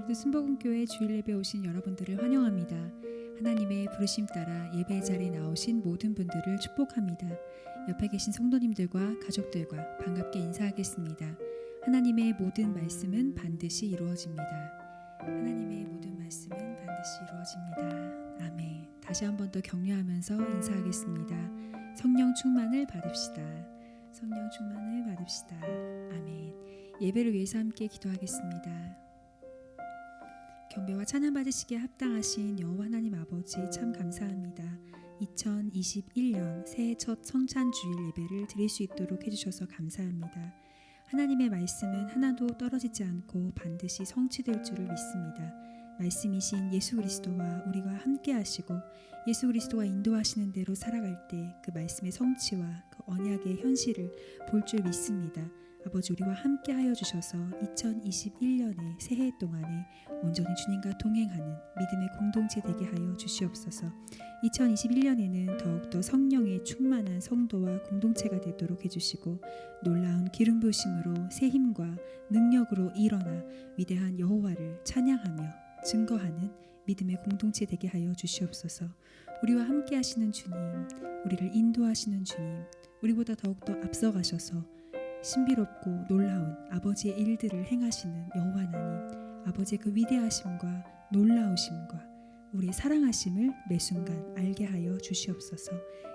오늘도 순복음교회 주일 예배 오신 여러분들을 환영합니다. 하나님의 부르심 따라 예배 자리에 나오신 모든 분들을 축복합니다. 옆에 계신 성도님들과 가족들과 반갑게 인사하겠습니다. 하나님의 모든 말씀은 반드시 이루어집니다. 하나님의 모든 말씀은 반드시 이루어집니다. 아멘. 다시 한 번 더 격려하면서 인사하겠습니다. 성령 충만을 받읍시다. 성령 충만을 받읍시다. 아멘. 예배를 위해서 함께 기도하겠습니다. 경배와 찬양 받으시기에 합당하신 여호와 하나님 아버지 참 감사합니다. 2021년 새해 첫 성찬 주일 예배를 드릴 수 있도록 해주셔서 감사합니다. 하나님의 말씀은 하나도 떨어지지 않고 반드시 성취될 줄을 믿습니다. 말씀이신 예수 그리스도와 우리가 함께 하시고 예수 그리스도가 인도하시는 대로 살아갈 때 그 말씀의 성취와 그 언약의 현실을 볼 줄 믿습니다. 아버지 우리와 함께 하여 주셔서 2021년의 새해 동안에 온전히 주님과 동행하는 믿음의 공동체 되게 하여 주시옵소서. 2021년에는 더욱더 성령의 충만한 성도와 공동체가 되도록 해주시고 놀라운 기름 부으심으로 새 힘과 능력으로 일어나 위대한 여호와를 찬양하며 증거하는 믿음의 공동체 되게 하여 주시옵소서. 우리와 함께 하시는 주님, 우리를 인도하시는 주님, 우리보다 더욱더 앞서가셔서 신비롭고 놀라운 아버지의 일들을 행하시는 여호와 하나님, 아버지의 그 위대하심과 놀라우심과 우리의 사랑하심을 매 순간 알게 하여 주시옵소서.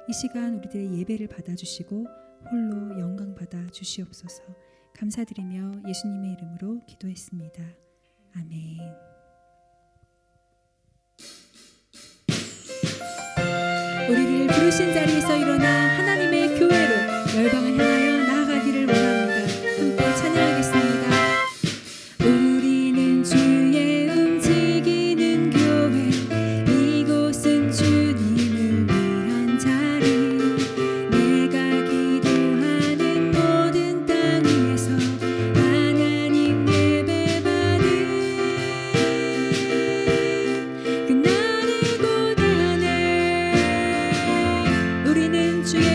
이 시간 우리들의 예배를 받아주시고 홀로 영광 받아 주시옵소서. 감사드리며 예수님의 이름으로 기도했습니다. 아멘. 우리를 부르신 자리에서 일어나 하나님의 교회로 열방을 향하여 나아가기를 원합니다. 함께 찬양하겠습니다. 우리는 주의 움직이는 교회, 이곳은 주님을 위한 자리. 내가 기도하는 모든 땅 위에서 하나님 예배받은 그날의 고단에 우리는 주의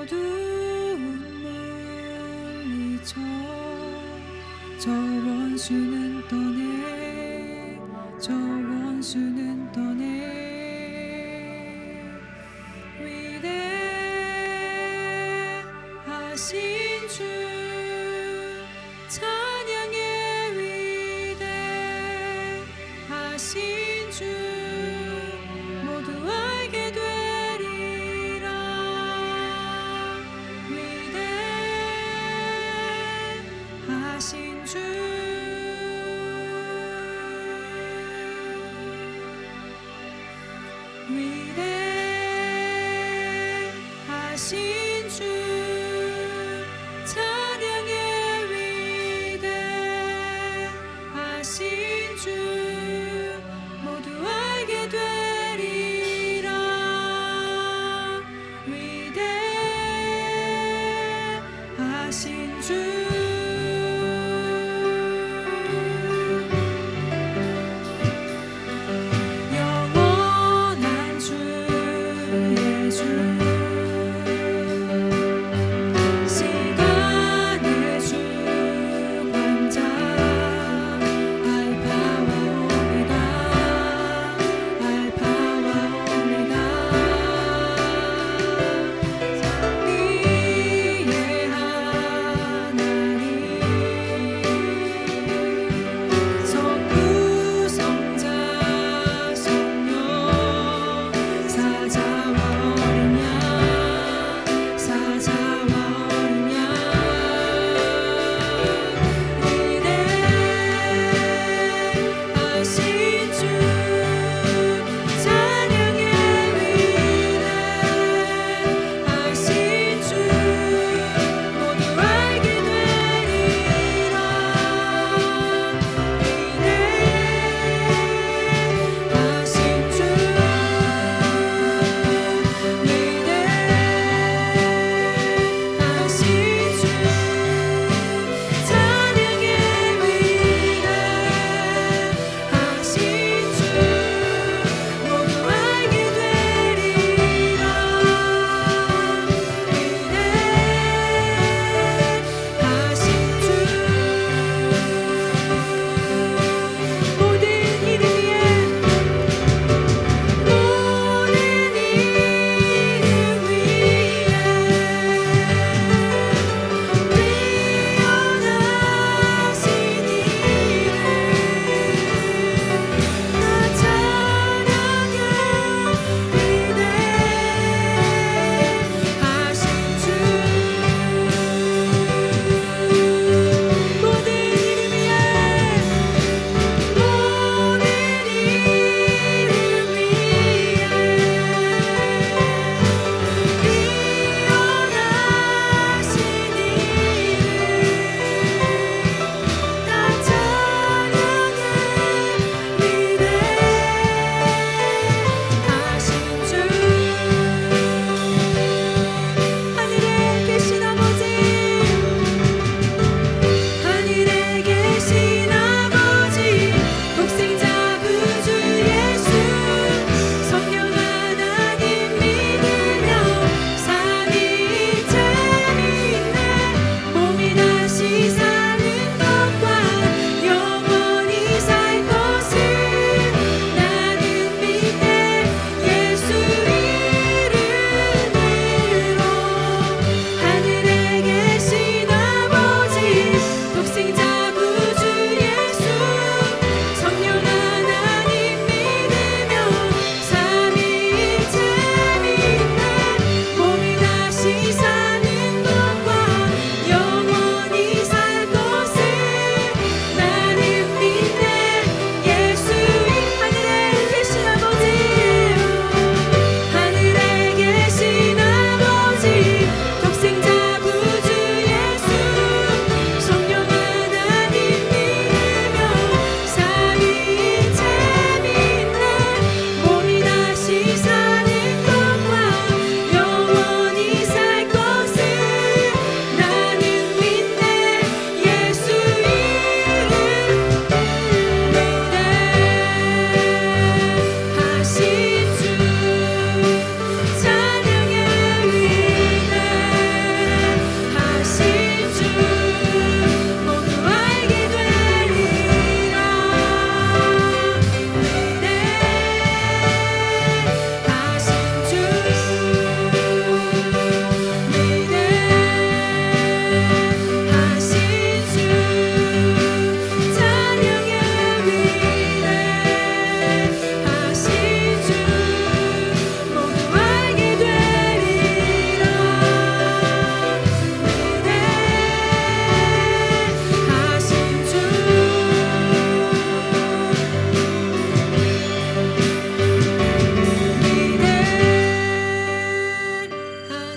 어두운 물리쳐 저 원수는 떠내 저 원수는 떠내 위대하신 주 찬양의 위대하신 주 모두 알게 되리라 위대하신 주 위대하신 주 찬양의 위대하신 주 모두 알게 되리라 위대하신 주 영원한 주 예수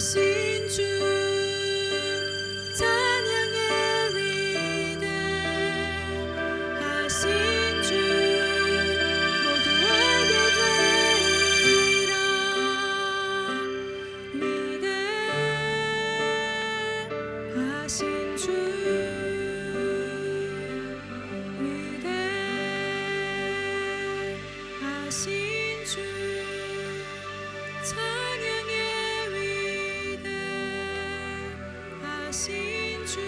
하신 주 찬양의 위대하신 주 모두 알게 되리라. 위대하신 주 위대하신 주 찬양의 위대하신 주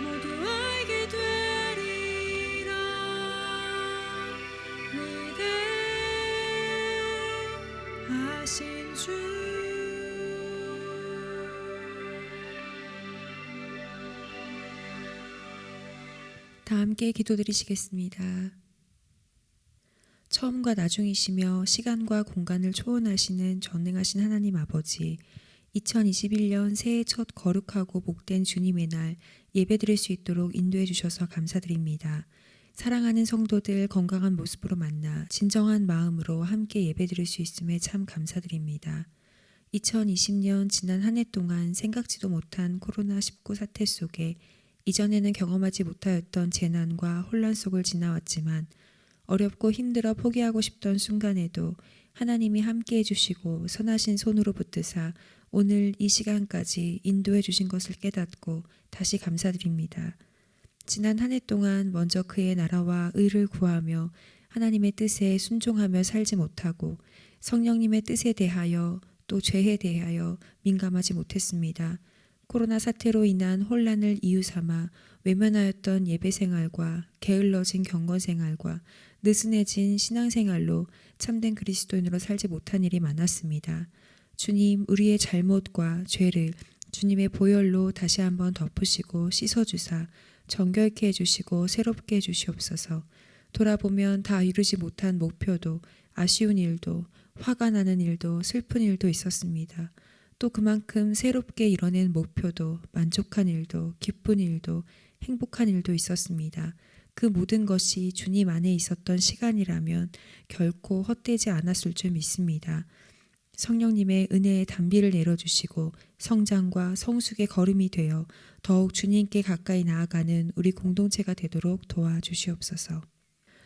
모두 알게 되리라. 위대하신 주. 다 함께 기도드리시겠습니다. 처음과 나중이시며 시간과 공간을 초월하시는 전능하신 하나님 아버지, 2021년 새해 첫 거룩하고 복된 주님의 날 예배드릴 수 있도록 인도해 주셔서 감사드립니다. 사랑하는 성도들 건강한 모습으로 만나 진정한 마음으로 함께 예배드릴 수 있음에 참 감사드립니다. 2020년 지난 한 해 동안 생각지도 못한 코로나19 사태 속에 이전에는 경험하지 못하였던 재난과 혼란 속을 지나왔지만 어렵고 힘들어 포기하고 싶던 순간에도 하나님이 함께 해주시고 선하신 손으로 붙드사 오늘 이 시간까지 인도해 주신 것을 깨닫고 다시 감사드립니다. 지난 한 해 동안 먼저 그의 나라와 의를 구하며 하나님의 뜻에 순종하며 살지 못하고 성령님의 뜻에 대하여 또 죄에 대하여 민감하지 못했습니다. 코로나 사태로 인한 혼란을 이유 삼아 외면하였던 예배 생활과 게을러진 경건 생활과 느슨해진 신앙생활로 참된 그리스도인으로 살지 못한 일이 많았습니다. 주님, 우리의 잘못과 죄를 주님의 보혈로 다시 한번 덮으시고 씻어주사 정결케 해주시고 새롭게 해주시옵소서. 돌아보면 다 이루지 못한 목표도 아쉬운 일도 화가 나는 일도 슬픈 일도 있었습니다. 또 그만큼 새롭게 이뤄낸 목표도 만족한 일도 기쁜 일도 행복한 일도 있었습니다. 그 모든 것이 주님 안에 있었던 시간이라면 결코 헛되지 않았을 줄 믿습니다. 성령님의 은혜의 단비를 내려주시고 성장과 성숙의 걸음이 되어 더욱 주님께 가까이 나아가는 우리 공동체가 되도록 도와주시옵소서.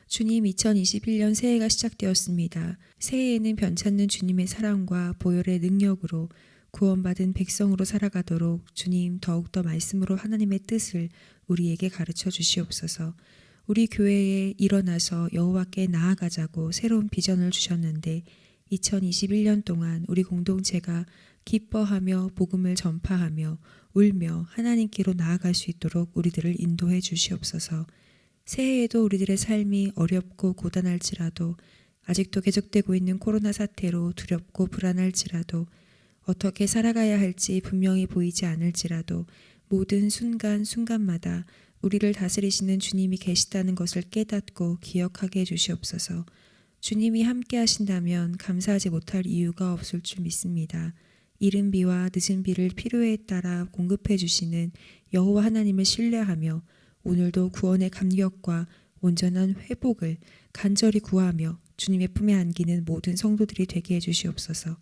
주님, 2021년 새해가 시작되었습니다. 새해에는 변찮는 주님의 사랑과 보혈의 능력으로 구원받은 백성으로 살아가도록 주님 더욱더 말씀으로 하나님의 뜻을 우리에게 가르쳐 주시옵소서. 우리 교회에 일어나서 여호와께 나아가자고 새로운 비전을 주셨는데 2021년 동안 우리 공동체가 기뻐하며 복음을 전파하며 울며 하나님께로 나아갈 수 있도록 우리들을 인도해 주시옵소서. 새해에도 우리들의 삶이 어렵고 고단할지라도 아직도 계속되고 있는 코로나 사태로 두렵고 불안할지라도 어떻게 살아가야 할지 분명히 보이지 않을지라도 모든 순간순간마다 우리를 다스리시는 주님이 계시다는 것을 깨닫고 기억하게 해주시옵소서. 주님이 함께 하신다면 감사하지 못할 이유가 없을 줄 믿습니다. 이른 비와 늦은 비를 필요에 따라 공급해 주시는 여호와 하나님을 신뢰하며 오늘도 구원의 감격과 온전한 회복을 간절히 구하며 주님의 품에 안기는 모든 성도들이 되게 해주시옵소서.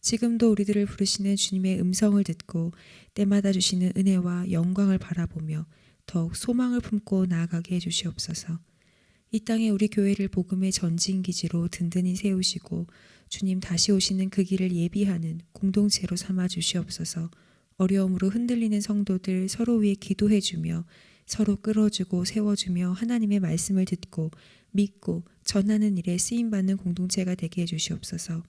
지금도 우리들을 부르시는 주님의 음성을 듣고 때마다 주시는 은혜와 영광을 바라보며 더욱 소망을 품고 나아가게 해주시옵소서. 이 땅에 우리 교회를 복음의 전진기지로 든든히 세우시고 주님 다시 오시는 그 길을 예비하는 공동체로 삼아 주시옵소서. 어려움으로 흔들리는 성도들 서로 위해 기도해주며 서로 끌어주고 세워주며 하나님의 말씀을 듣고 믿고 전하는 일에 쓰임받는 공동체가 되게 해주시옵소서.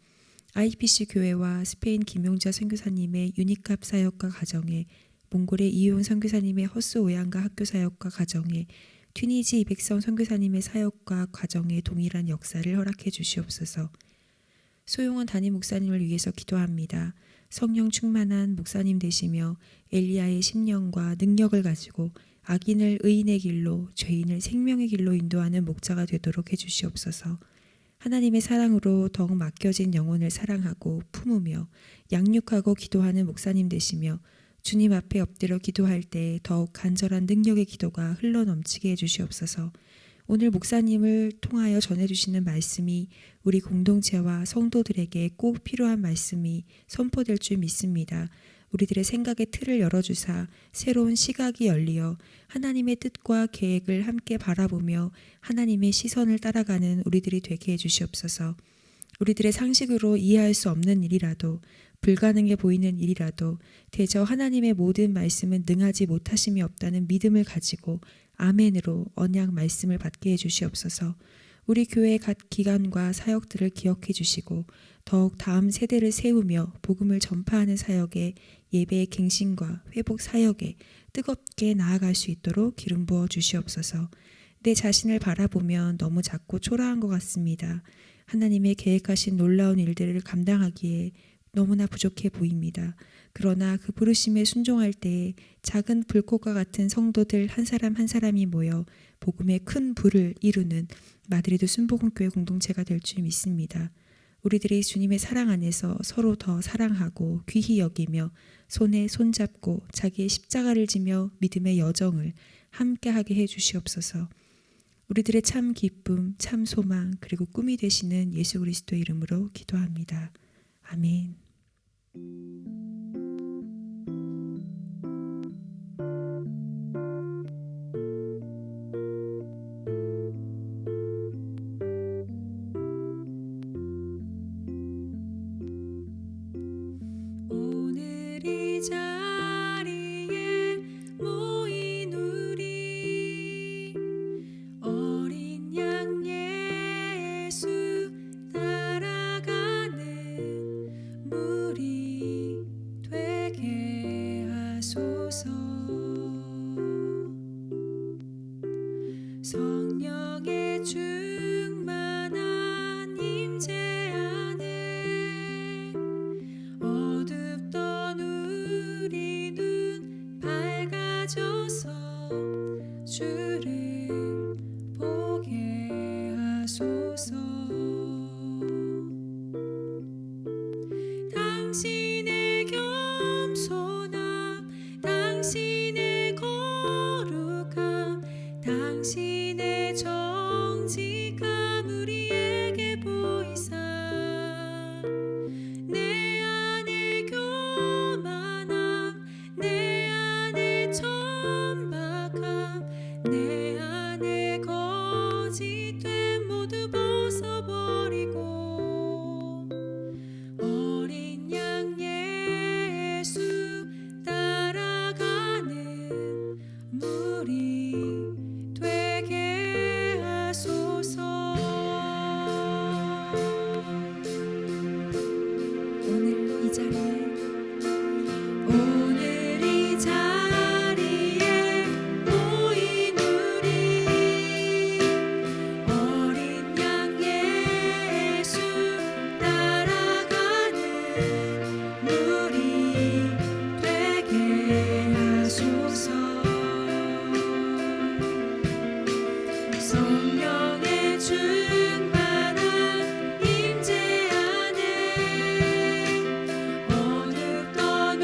IPC 교회와 스페인 김용자 선교사님의 유니캅 사역과 가정에, 몽골의 이효은 선교사님의 허스 오양가 학교 사역과 가정에, 튀니지 이백성 선교사님의 사역과 가정에 동일한 역사를 허락해 주시옵소서. 소용원 담임 목사님을 위해서 기도합니다. 성령 충만한 목사님 되시며 엘리야의 심령과 능력을 가지고 악인을 의인의 길로, 죄인을 생명의 길로 인도하는 목자가 되도록 해주시옵소서. 하나님의 사랑으로 더욱 맡겨진 영혼을 사랑하고 품으며 양육하고 기도하는 목사님 되시며 주님 앞에 엎드려 기도할 때 더욱 간절한 능력의 기도가 흘러넘치게 해주시옵소서. 오늘 목사님을 통하여 전해주시는 말씀이 우리 공동체와 성도들에게 꼭 필요한 말씀이 선포될 줄 믿습니다. 우리들의 생각의 틀을 열어주사 새로운 시각이 열리어 하나님의 뜻과 계획을 함께 바라보며 하나님의 시선을 따라가는 우리들이 되게 해주시옵소서. 우리들의 상식으로 이해할 수 없는 일이라도 불가능해 보이는 일이라도 대저 하나님의 모든 말씀은 능하지 못하심이 없다는 믿음을 가지고 아멘으로 언약 말씀을 받게 해주시옵소서. 우리 교회의 각 기관과 사역들을 기억해 주시고 더욱 다음 세대를 세우며 복음을 전파하는 사역에 예배의 갱신과 회복 사역에 뜨겁게 나아갈 수 있도록 기름 부어 주시옵소서. 내 자신을 바라보면 너무 작고 초라한 것 같습니다. 하나님의 계획하신 놀라운 일들을 감당하기에 너무나 부족해 보입니다. 그러나 그 부르심에 순종할 때에 작은 불꽃과 같은 성도들 한 사람 한 사람이 모여 복음의 큰 불을 이루는 마드리드 순복음교회 공동체가 될 줄 믿습니다. 우리들이 주님의 사랑 안에서 서로 더 사랑하고 귀히 여기며 손에 손잡고 자기의 십자가를 지며 믿음의 여정을 함께하게 해주시옵소서. 우리들의 참 기쁨, 참 소망 그리고 꿈이 되시는 예수 그리스도의 이름으로 기도합니다. 아멘. 오늘 이 자리에 모인 우리 어린 양 예수 따라가는 무리 되게 하소서. 성령의 충만한 임재 안에 어둡던 우리 눈 밝아져서 주를 보게 하소서. 당신의 겸손함, 당신의 거룩함, 당신의 정직함 우리에게 보이사 내 안에 교만함, 내 안에 천박함, 내 안에 거짓됨 모두 벗어버리고 어린 양 예수 따라가는 무리 되게 하소서. 오늘 이 자리에 모인 우리 어린 양 예수 따라가는 무리 되게 하소서. 성령의 충만한 임재 안에 어둡던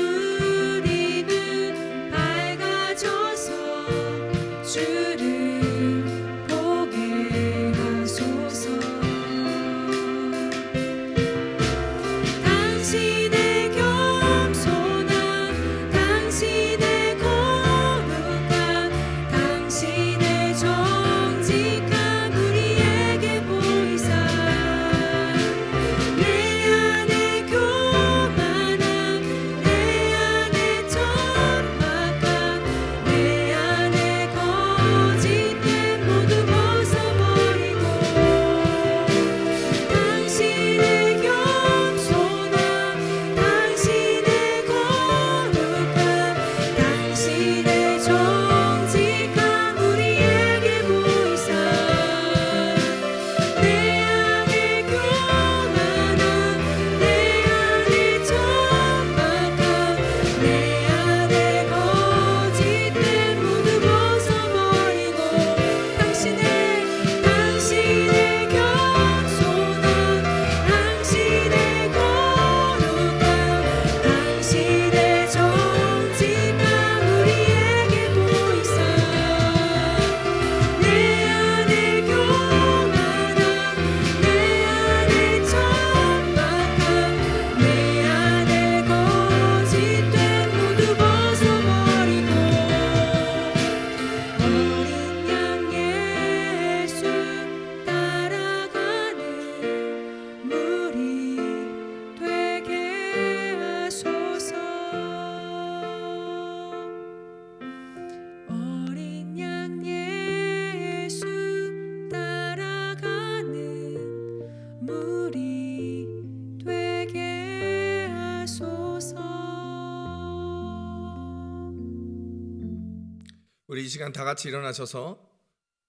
우리 이 시간 다 같이 일어나셔서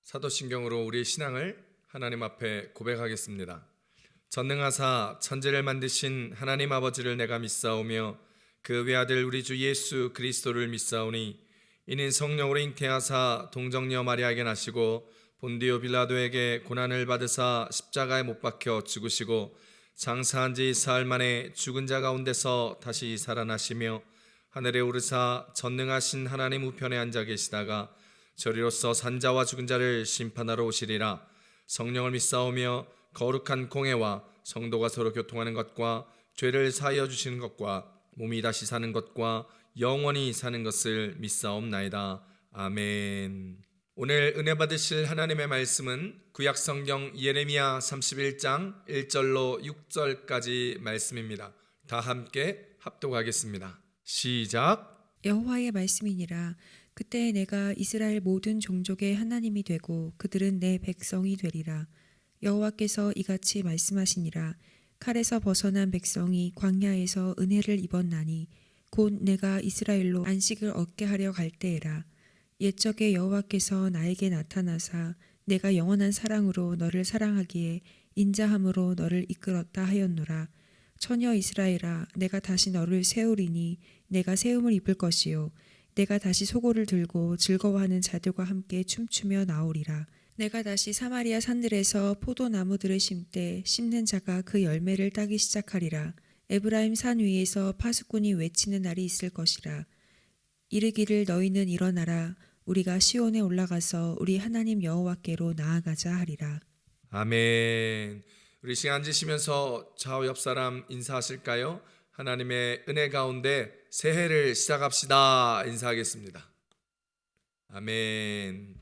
사도신경으로 우리의 신앙을 하나님 앞에 고백하겠습니다. 전능하사 천지를 만드신 하나님 아버지를 내가 믿사오며 그 외아들 우리 주 예수 그리스도를 믿사오니 이는 성령으로 잉태하사 동정녀 마리아에게 나시고 본디오 빌라도에게 고난을 받으사 십자가에 못 박혀 죽으시고 장사한 지 사흘 만에 죽은 자 가운데서 다시 살아나시며 하늘에 오르사 전능하신 하나님 우편에 앉아 계시다가 저리로서 산자와 죽은 자를 심판하러 오시리라. 성령을 믿사오며 거룩한 공회와 성도가 서로 교통하는 것과 죄를 사하여 주시는 것과 몸이 다시 사는 것과 영원히 사는 것을 믿사옵나이다. 아멘. 오늘 은혜 받으실 하나님의 말씀은 구약성경 예레미야 31장 1절로 6절까지 말씀입니다. 다 함께 합독하겠습니다. 시작. 여호와의 말씀이니라. 그때 내가 이스라엘 모든 종족의 하나님이 되고 그들은 내 백성이 되리라. 여호와께서 이같이 말씀하시니라. 칼에서 벗어난 백성이 광야에서 은혜를 입었나니 곧 내가 이스라엘로 안식을 얻게 하려 갈 때에라. 옛적에 여호와께서 나에게 나타나사 내가 영원한 사랑으로 너를 사랑하기에 인자함으로 너를 이끌었다 하였노라. 처녀 이스라엘아, 내가 다시 너를 세우리니 내가 세움을 입을 것이요 내가 다시 소고를 들고 즐거워하는 자들과 함께 춤추며 나오리라. 내가 다시 사마리아 산들에서 포도나무들을 심되 심는 자가 그 열매를 따기 시작하리라. 에브라임 산 위에서 파수꾼이 외치는 날이 있을 것이라. 이르기를 너희는 일어나라. 우리가 시온에 올라가서 우리 하나님 여호와께로 나아가자 하리라. 아멘. 우리 시간 앉으시면서 좌우 옆 사람 인사하실까요? 하나님의 은혜 가운데 새해를 시작합시다. 인사하겠습니다. 아멘.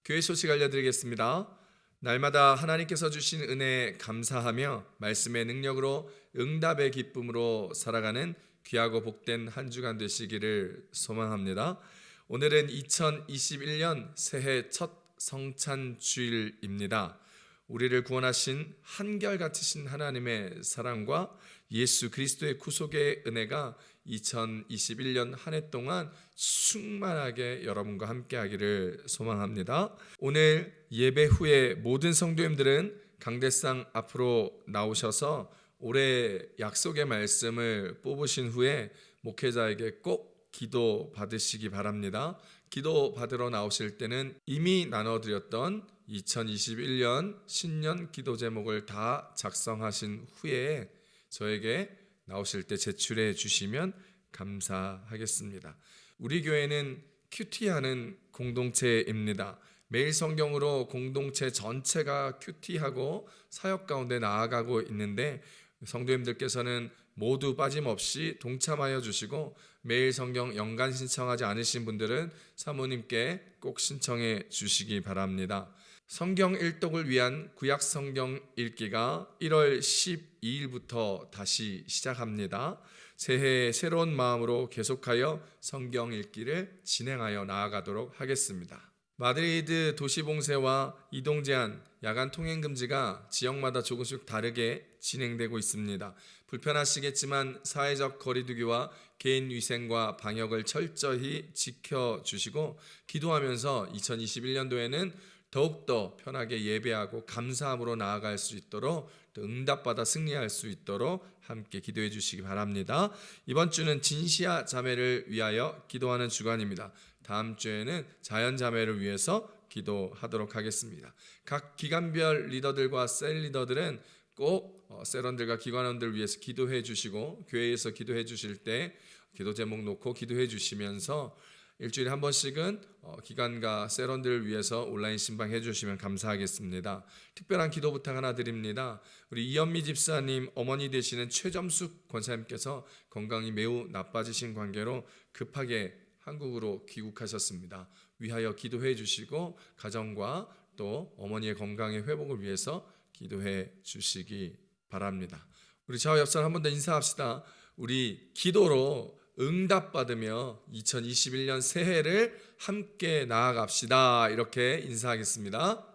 교회 소식 알려드리겠습니다. 날마다 하나님께서 주신 은혜 감사하며 말씀의 능력으로 응답의 기쁨으로 살아가는 귀하고 복된 한 주간 되시기를 소망합니다. 오늘은 2021년 새해 첫 성찬 주일입니다. 우리를 구원하신 한결같으신 하나님의 사랑과 예수 그리스도의 구속의 은혜가 2021년 한 해 동안 충만하게 여러분과 함께 하기를 소망합니다. 오늘 예배 후에 모든 성도님들은 강대상 앞으로 나오셔서 올해 약속의 말씀을 뽑으신 후에 목회자에게 꼭 기도 받으시기 바랍니다. 기도 받으러 나오실 때는 이미 나눠드렸던 2021년 신년 기도 제목을 다 작성하신 후에 저에게 나오실 때 제출해 주시면 감사하겠습니다. 우리 교회는 큐티하는 공동체입니다. 매일 성경으로 공동체 전체가 큐티하고 사역 가운데 나아가고 있는데 성도님들께서는 모두 빠짐없이 동참하여 주시고 매일 성경 연간 신청하지 않으신 분들은 사모님께 꼭 신청해 주시기 바랍니다. 성경 일독을 위한 구약 성경 읽기가 1월 12일부터 다시 시작합니다. 새해 새로운 마음으로 계속하여 성경 읽기를 진행하여 나아가도록 하겠습니다. 마드리드 도시봉쇄와 이동 제한, 야간 통행 금지가 지역마다 조금씩 다르게 진행되고 있습니다. 불편하시겠지만 사회적 거리두기와 개인 위생과 방역을 철저히 지켜주시고 기도하면서 2021년도에는 더욱더 편하게 예배하고 감사함으로 나아갈 수 있도록 또 응답받아 승리할 수 있도록 함께 기도해 주시기 바랍니다. 이번 주는 진시아 자매를 위하여 기도하는 주간입니다. 다음 주에는 자연 자매를 위해서 기도하도록 하겠습니다. 각 기관별 리더들과 셀 리더들은 꼭 셀원들과 기관원들을 위해서 기도해 주시고 교회에서 기도해 주실 때 기도 제목 놓고 기도해 주시면서 일주일에 한 번씩은 기관과 셀원들을 위해서 온라인 신방해 주시면 감사하겠습니다. 특별한 기도 부탁 하나 드립니다. 우리 이현미 집사님 어머니 되시는 최점숙 권사님께서 건강이 매우 나빠지신 관계로 급하게 한국으로 귀국하셨습니다. 위하여 기도해 주시고 가정과 또 어머니의 건강의 회복을 위해서 기도해 주시기 바랍니다. 우리 좌우 옆 사람 한 번 더 인사합시다. 우리 기도로 응답받으며 2021년 새해를 함께 나아갑시다. 이렇게 인사하겠습니다.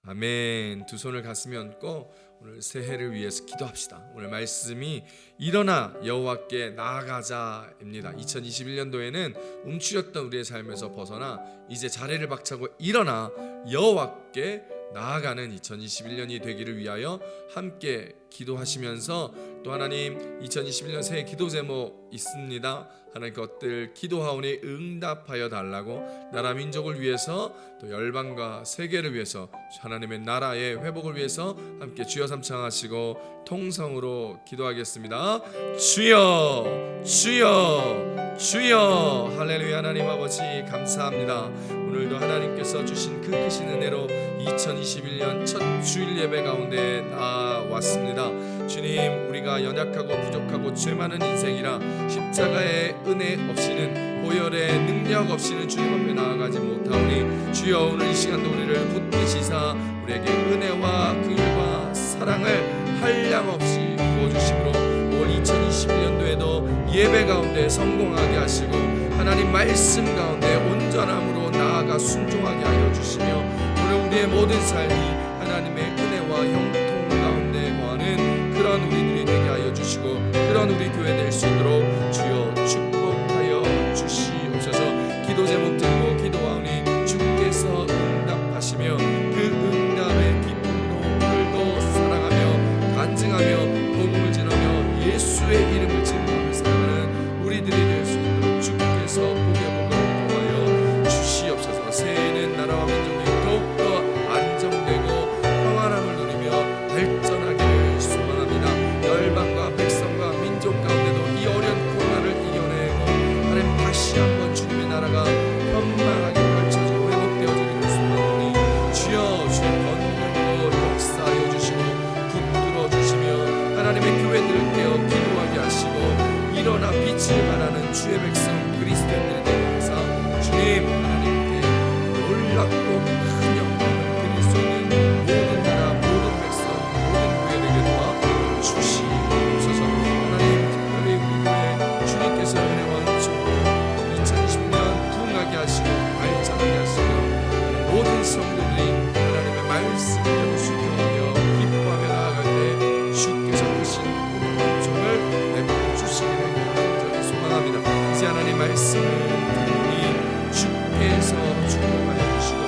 아멘. 두 손을 가슴에 얹고 오늘 새해를 위해서 기도합시다. 오늘 말씀이 일어나 여호와께 나아가자입니다. 2021년도에는 움츠렸던 우리의 삶에서 벗어나 이제 자리를 박차고 일어나 여호와께 나아가는 2021년이 되기를 위하여 함께 기도하시면서 또 하나님 2021년 새해 기도 제목 있습니다. 하나님 것들 기도하오니 응답하여 달라고 나라 민족을 위해서 또 열방과 세계를 위해서 하나님의 나라의 회복을 위해서 함께 주여 삼창하시고 통성으로 기도하겠습니다. 주여 주여 주여 할렐루야. 하나님 아버지 감사합니다. 오늘도 하나님께서 주신 그 크신 은혜로 2021년 첫 주일 예배 가운데 나왔습니다. 주님, 우리가 연약하고 부족하고 죄 많은 인생이라 십자가의 은혜 없이는 보혈의 능력 없이는 주님 앞에 나아가지 못하오니 주여 오늘 이 시간도 우리를 붙드시사 우리에게 은혜와 긍휼과 사랑을 한량없이 부어주심으로 올 2021년도에도 예배 가운데 성공하게 하시고 하나님 말씀 가운데 온전함으로 나아가 순종하게 하여 주시며 오늘 우리의 모든 삶이 하나님의 은혜와 형통 가운데 거하는 그런 우리들이 되게 하여 주시고 그런 우리 교회 될 수 있도록 주여 축복하여 주시옵소서. 기도 제목 들고 기도하오니 주께서 응답하시며 그 응답의 기쁨으로 오늘도 살아가며 간증하며 복음을 전하며 예수의 이름을 증거하며 살아가는 우리들이 될 수 있도록 주께서 복의 복을 도와여 주시옵소서. 새해에는 나라와 민족이 더욱더 안정되고 평안함을 누리며 발전하기를 소망합니다. 열방과 백성과 민족 가운데도 이 어려운 코로나를 이겨내고 하나님 다시 한번 주님의 나라가 편만하게 펼쳐지고 회복되어지기를 소망하오니 주여 주의 권능으로 역사하여 주시고 붙들어 주시며 하나님의 교회들을 깨어 기도하게 하시고 일어나 빛을 발하는 주의 백성 그리스도인들이 되게 하사 주님 하나님께 놀랍고 큰 영광을 드릴 수 있는 모든 나라 모든 백성 모든 교회 되게 도와 주시옵소서. 하나님 특별히 우리 교회 주님께서 은혜와 은총으로 2020년 부흥하게 하시고 발전하게 하시며 모든 성도들이 하나님의 말씀을 순종하며 기뻐하며 나아갈 때 주께서 크신 은혜와 은총을 베풀어 주시기를 간절히 소망합니다. 이제 하나님 말씀을 들으니 주께서 축복하여 주시고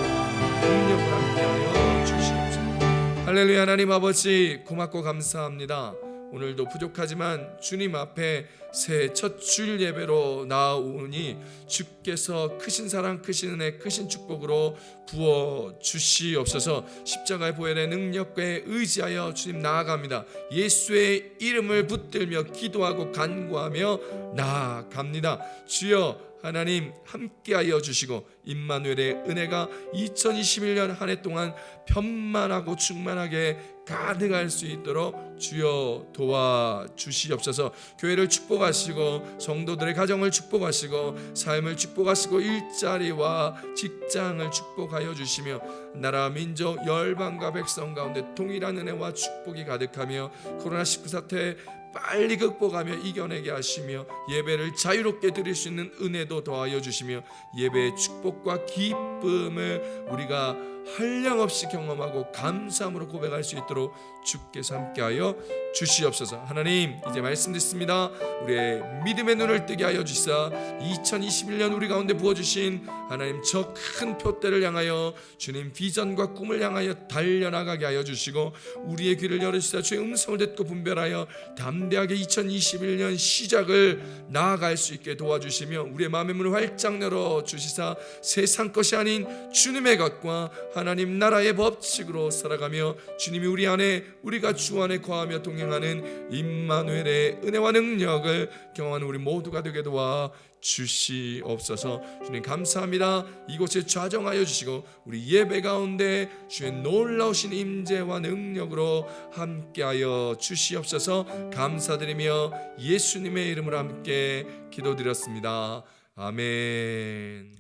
능력을 함께하여 주시옵소서. 할렐루야. 하나님 아버지 고맙고 감사합니다. 오늘도 부족하지만 주님 앞에 새해 첫 주일 예배로 나아오니 주께서 크신 사랑 크신 은혜 크신 축복으로 부어 주시옵소서. 십자가의 보혈의 능력에 의지하여 주님 나아갑니다. 예수의 이름을 붙들며 기도하고 간구하며 나아갑니다. 주여 하나님 함께하여 주시고 임마누엘의 은혜가 2021년 한 해 동안 편만하고 충만하게 가득할 수 있도록 주여 도와주시옵소서. 교회를 축복하시고 성도들의 가정을 축복하시고 삶을 축복하시고 일자리와 직장을 축복하여 주시며 나라 민족 열방과 백성 가운데 동일한 은혜와 축복이 가득하며 코로나19 사태 빨리 극복하며 이겨내게 하시며 예배를 자유롭게 드릴 수 있는 은혜도 더하여 주시며 예배의 축복과 기쁨을 우리가 한량없이 경험하고 감사함으로 고백할 수 있도록 주께서 함께하여 주시옵소서. 하나님 이제 말씀 듣습니다. 우리의 믿음의 눈을 뜨게 하여 주시사 2021년 우리 가운데 부어주신 하나님 저 큰 표대를 향하여 주님 비전과 꿈을 향하여 달려나가게 하여 주시고 우리의 귀를 열어주시사 주의 음성을 듣고 분별하여 담대하게 2021년 시작을 나아갈 수 있게 도와주시며 우리의 마음의 문을 활짝 열어주시사 세상 것이 아닌 주님의 것과 하나님 나라의 법칙으로 살아가며 주님이 우리 안에 우리가 주 안에 거하며 동행하는 임마누엘의 은혜와 능력을 경험하는 우리 모두가 되게 도와 주시옵소서. 주님 감사합니다. 이곳에 좌정하여 주시고 우리 예배 가운데 주의 놀라우신 임재와 능력으로 함께하여 주시옵소서. 감사드리며 예수님의 이름으로 함께 기도드렸습니다. 아멘.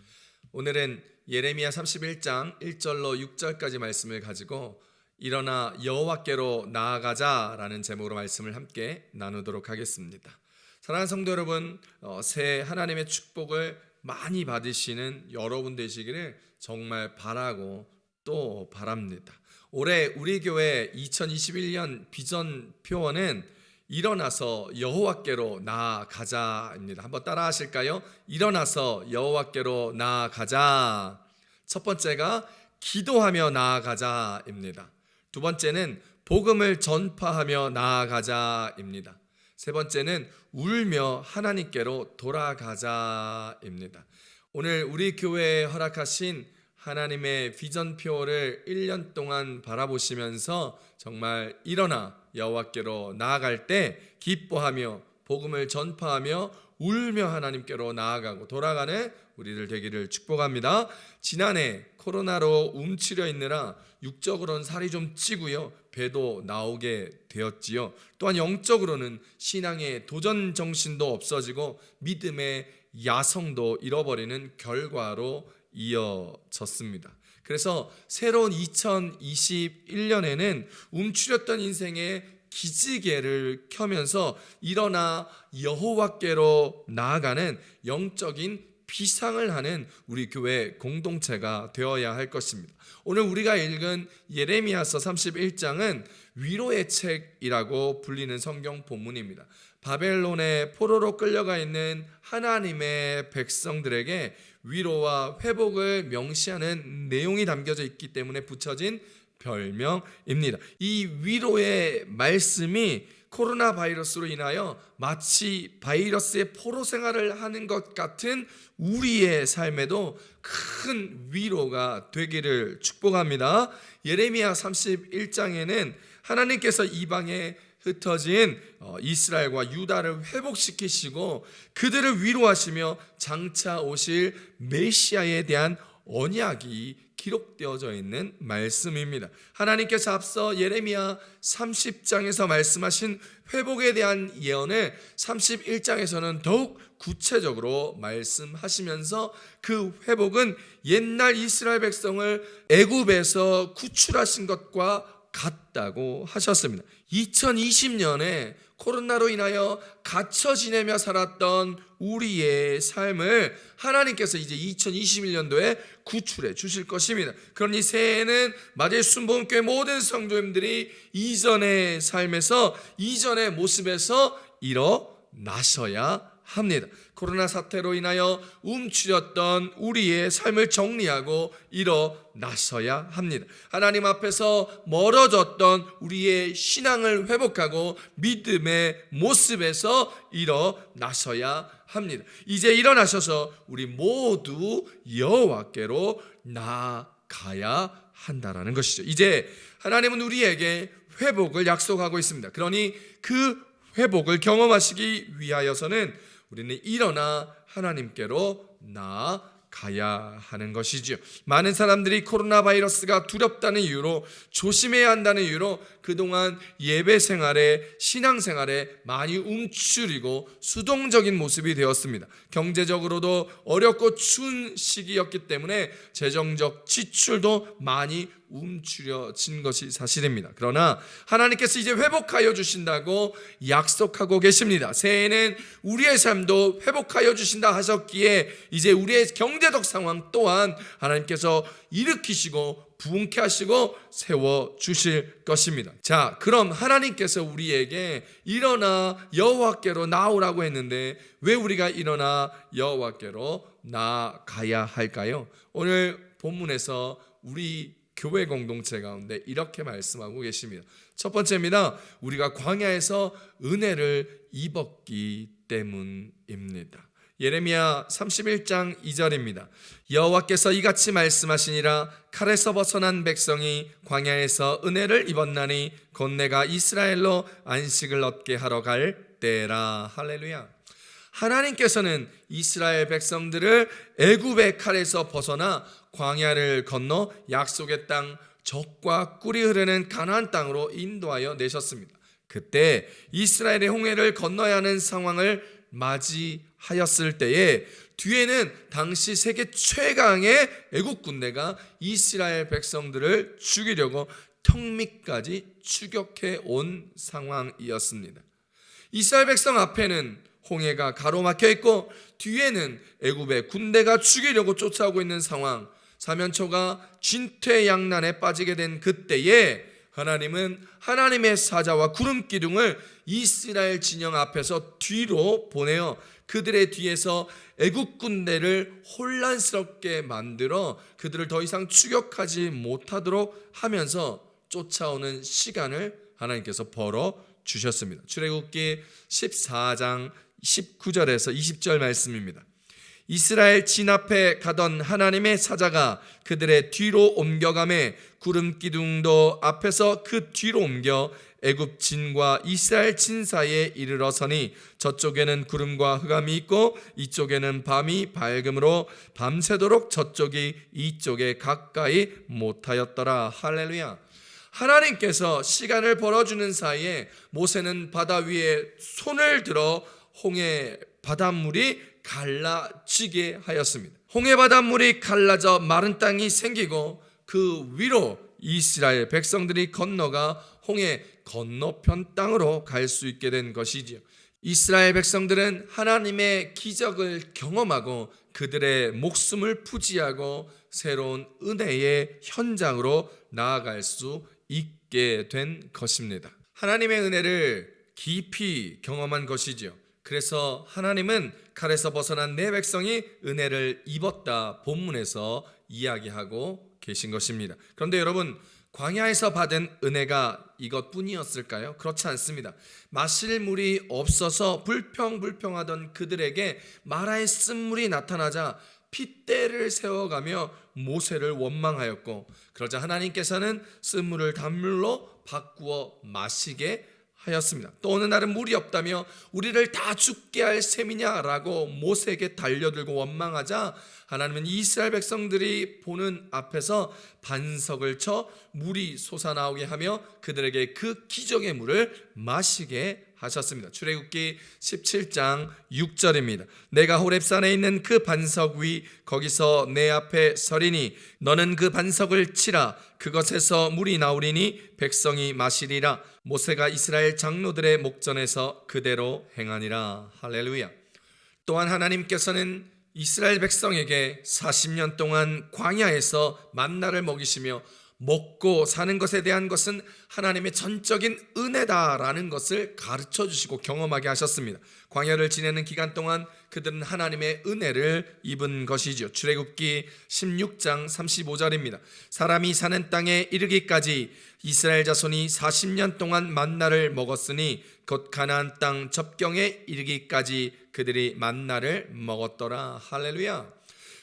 오늘은 예레미야 31장 1절로 6절까지 말씀을 가지고 일어나 여호와께로 나아가자라는 제목으로 말씀을 함께 나누도록 하겠습니다. 사랑하는 성도 여러분, 새해 하나님의 축복을 많이 받으시는 여러분 되시기를 정말 바라고 또 바랍니다. 올해 우리 교회 2021년 비전 표어는 일어나서 여호와께로 나아가자입니다. 한번 따라 하실까요? 일어나서 여호와께로 나아가자. 첫 번째가 기도하며 나아가자입니다. 두 번째는 복음을 전파하며 나아가자입니다. 세 번째는 울며 하나님께로 돌아가자입니다. 오늘 우리 교회에 허락하신 하나님의 비전 표어를 1년 동안 바라보시면서 정말 일어나 여호와께로 나아갈 때 기뻐하며 복음을 전파하며 울며 하나님께로 나아가고 돌아가는 우리들 되기를 축복합니다. 지난해 코로나로 움츠려 있느라 육적으로는 살이 좀 찌고요, 배도 나오게 되었지요. 또한 영적으로는 신앙의 도전 정신도 없어지고 믿음의 야성도 잃어버리는 결과로 이어졌습니다. 그래서 새로운 2021년에는 움츠렸던 인생의 기지개를 켜면서 일어나 여호와께로 나아가는 영적인 비상을 하는 우리 교회 공동체가 되어야 할 것입니다. 오늘 우리가 읽은 예레미야서 31장은 위로의 책이라고 불리는 성경 본문입니다. 바벨론의 포로로 끌려가 있는 하나님의 백성들에게 위로와 회복을 명시하는 내용이 담겨져 있기 때문에 붙여진 별명입니다. 이 위로의 말씀이 코로나 바이러스로 인하여 마치 바이러스의 포로 생활을 하는 것 같은 우리의 삶에도 큰 위로가 되기를 축복합니다. 예레미야 31장에는 하나님께서 이방에 흩어진 이스라엘과 유다를 회복시키시고 그들을 위로하시며 장차 오실 메시아에 대한 언약이 기록되어져 있는 말씀입니다. 하나님께서 앞서 예레미야 30장에서 말씀하신 회복에 대한 예언을 31장에서는 더욱 구체적으로 말씀하시면서 그 회복은 옛날 이스라엘 백성을 애굽에서 구출하신 것과 같다고 하셨습니다. 2020년에 코로나로 인하여 갇혀 지내며 살았던 우리의 삶을 하나님께서 이제 2021년도에 구출해 주실 것입니다. 그러니 새해에는 마대 순복음교회 모든 성도님들이 이전의 삶에서 이전의 모습에서 일어나셔야 합니다. 코로나 사태로 인하여 움츠렸던 우리의 삶을 정리하고 일어나셔야 합니다. 하나님 앞에서 멀어졌던 우리의 신앙을 회복하고 믿음의 모습에서 일어나셔야 합니다. 이제 일어나셔서 우리 모두 여호와께로 나아가야 한다라는 것이죠. 이제 하나님은 우리에게 회복을 약속하고 있습니다. 그러니 그 회복을 경험하시기 위하여서는 우리는 일어나 하나님께로 나아가야 하는 것이지요. 많은 사람들이 코로나 바이러스가 두렵다는 이유로 조심해야 한다는 이유로 그동안 예배 생활에 신앙 생활에 많이 움츠리고 수동적인 모습이 되었습니다. 경제적으로도 어렵고 추운 시기였기 때문에 재정적 지출도 많이 움츠려진 것이 사실입니다. 그러나 하나님께서 이제 회복하여 주신다고 약속하고 계십니다. 새해에는 우리의 삶도 회복하여 주신다 하셨기에 이제 우리의 경제적 상황 또한 하나님께서 일으키시고 부흥케 하시고 세워 주실 것입니다. 자, 그럼 하나님께서 우리에게 일어나 여호와께로 나오라고 했는데 왜 우리가 일어나 여호와께로 나아가야 할까요? 오늘 본문에서 우리 교회 공동체 가운데 이렇게 말씀하고 계십니다. 첫 번째입니다. 우리가 광야에서 은혜를 입었기 때문입니다. 예레미야 31장 2절입니다. 여호와께서 이같이 말씀하시니라. 칼에서 벗어난 백성이 광야에서 은혜를 입었나니 곧 내가 이스라엘로 안식을 얻게 하러 갈 때라. 할렐루야. 하나님께서는 이스라엘 백성들을 애굽의 칼에서 벗어나 광야를 건너 약속의 땅 젖과 꿀이 흐르는 가나안 땅으로 인도하여 내셨습니다. 그때 이스라엘의 홍해를 건너야 하는 상황을 맞이하였을 때에 뒤에는 당시 세계 최강의 애국 군대가 이스라엘 백성들을 죽이려고 턱밑까지 추격해 온 상황이었습니다. 이스라엘 백성 앞에는 홍해가 가로막혀 있고 뒤에는 애굽의 군대가 죽이려고 쫓아오고 있는 상황. 사면초가 진퇴양난에 빠지게 된 그때에 하나님은 하나님의 사자와 구름 기둥을 이스라엘 진영 앞에서 뒤로 보내어 그들의 뒤에서 애국 군대를 혼란스럽게 만들어 그들을 더 이상 추격하지 못하도록 하면서 쫓아오는 시간을 하나님께서 벌어 주셨습니다. 출애굽기 14장 19절에서 20절 말씀입니다. 이스라엘 진 앞에 가던 하나님의 사자가 그들의 뒤로 옮겨가매 구름 기둥도 앞에서 그 뒤로 옮겨 애굽 진과 이스라엘 진 사이에 이르러서니 저쪽에는 구름과 흑암이 있고 이쪽에는 밤이 밝음으로 밤새도록 저쪽이 이쪽에 가까이 못하였더라. 할렐루야. 하나님께서 시간을 벌어주는 사이에 모세는 바다 위에 손을 들어 홍해 바닷물이 갈라지게 하였습니다. 홍해 바닷물이 갈라져 마른 땅이 생기고 그 위로 이스라엘 백성들이 건너가 홍해 건너편 땅으로 갈 수 있게 된 것이지요. 이스라엘 백성들은 하나님의 기적을 경험하고 그들의 목숨을 부지하고 새로운 은혜의 현장으로 나아갈 수 있게 된 것입니다. 하나님의 은혜를 깊이 경험한 것이지요. 그래서 하나님은 칼에서 벗어난 내 백성이 은혜를 입었다 본문에서 이야기하고 계신 것입니다. 그런데 여러분, 광야에서 받은 은혜가 이것뿐이었을까요? 그렇지 않습니다. 마실 물이 없어서 불평불평하던 그들에게 마라의 쓴물이 나타나자 핏대를 세워가며 모세를 원망하였고, 그러자 하나님께서는 쓴물을 단물로 바꾸어 마시게 하였습니다. 또 어느 날은 물이 없다며 우리를 다 죽게 할 셈이냐라고 모세에게 달려들고 원망하자 하나님은 이스라엘 백성들이 보는 앞에서 반석을 쳐 물이 솟아나오게 하며 그들에게 그 기적의 물을 마시게 하셨습니다. 출애굽기 17장 6절입니다. 내가 호렙산에 있는 그 반석 위 거기서 내 앞에 서리니 너는 그 반석을 치라. 그것에서 물이 나오리니 백성이 마시리라. 모세가 이스라엘 장로들의 목전에서 그대로 행하니라. 할렐루야. 또한 하나님께서는 이스라엘 백성에게 40년 동안 광야에서 만나를 먹이시며 먹고 사는 것에 대한 것은 하나님의 전적인 은혜다라는 것을 가르쳐 주시고 경험하게 하셨습니다. 광야를 지내는 기간 동안 그들은 하나님의 은혜를 입은 것이죠. 출애굽기 16장 35절입니다. 사람이 사는 땅에 이르기까지 이스라엘 자손이 40년 동안 만나를 먹었으니 곧 가나안 땅 접경에 이르기까지 그들이 만나를 먹었더라. 할렐루야.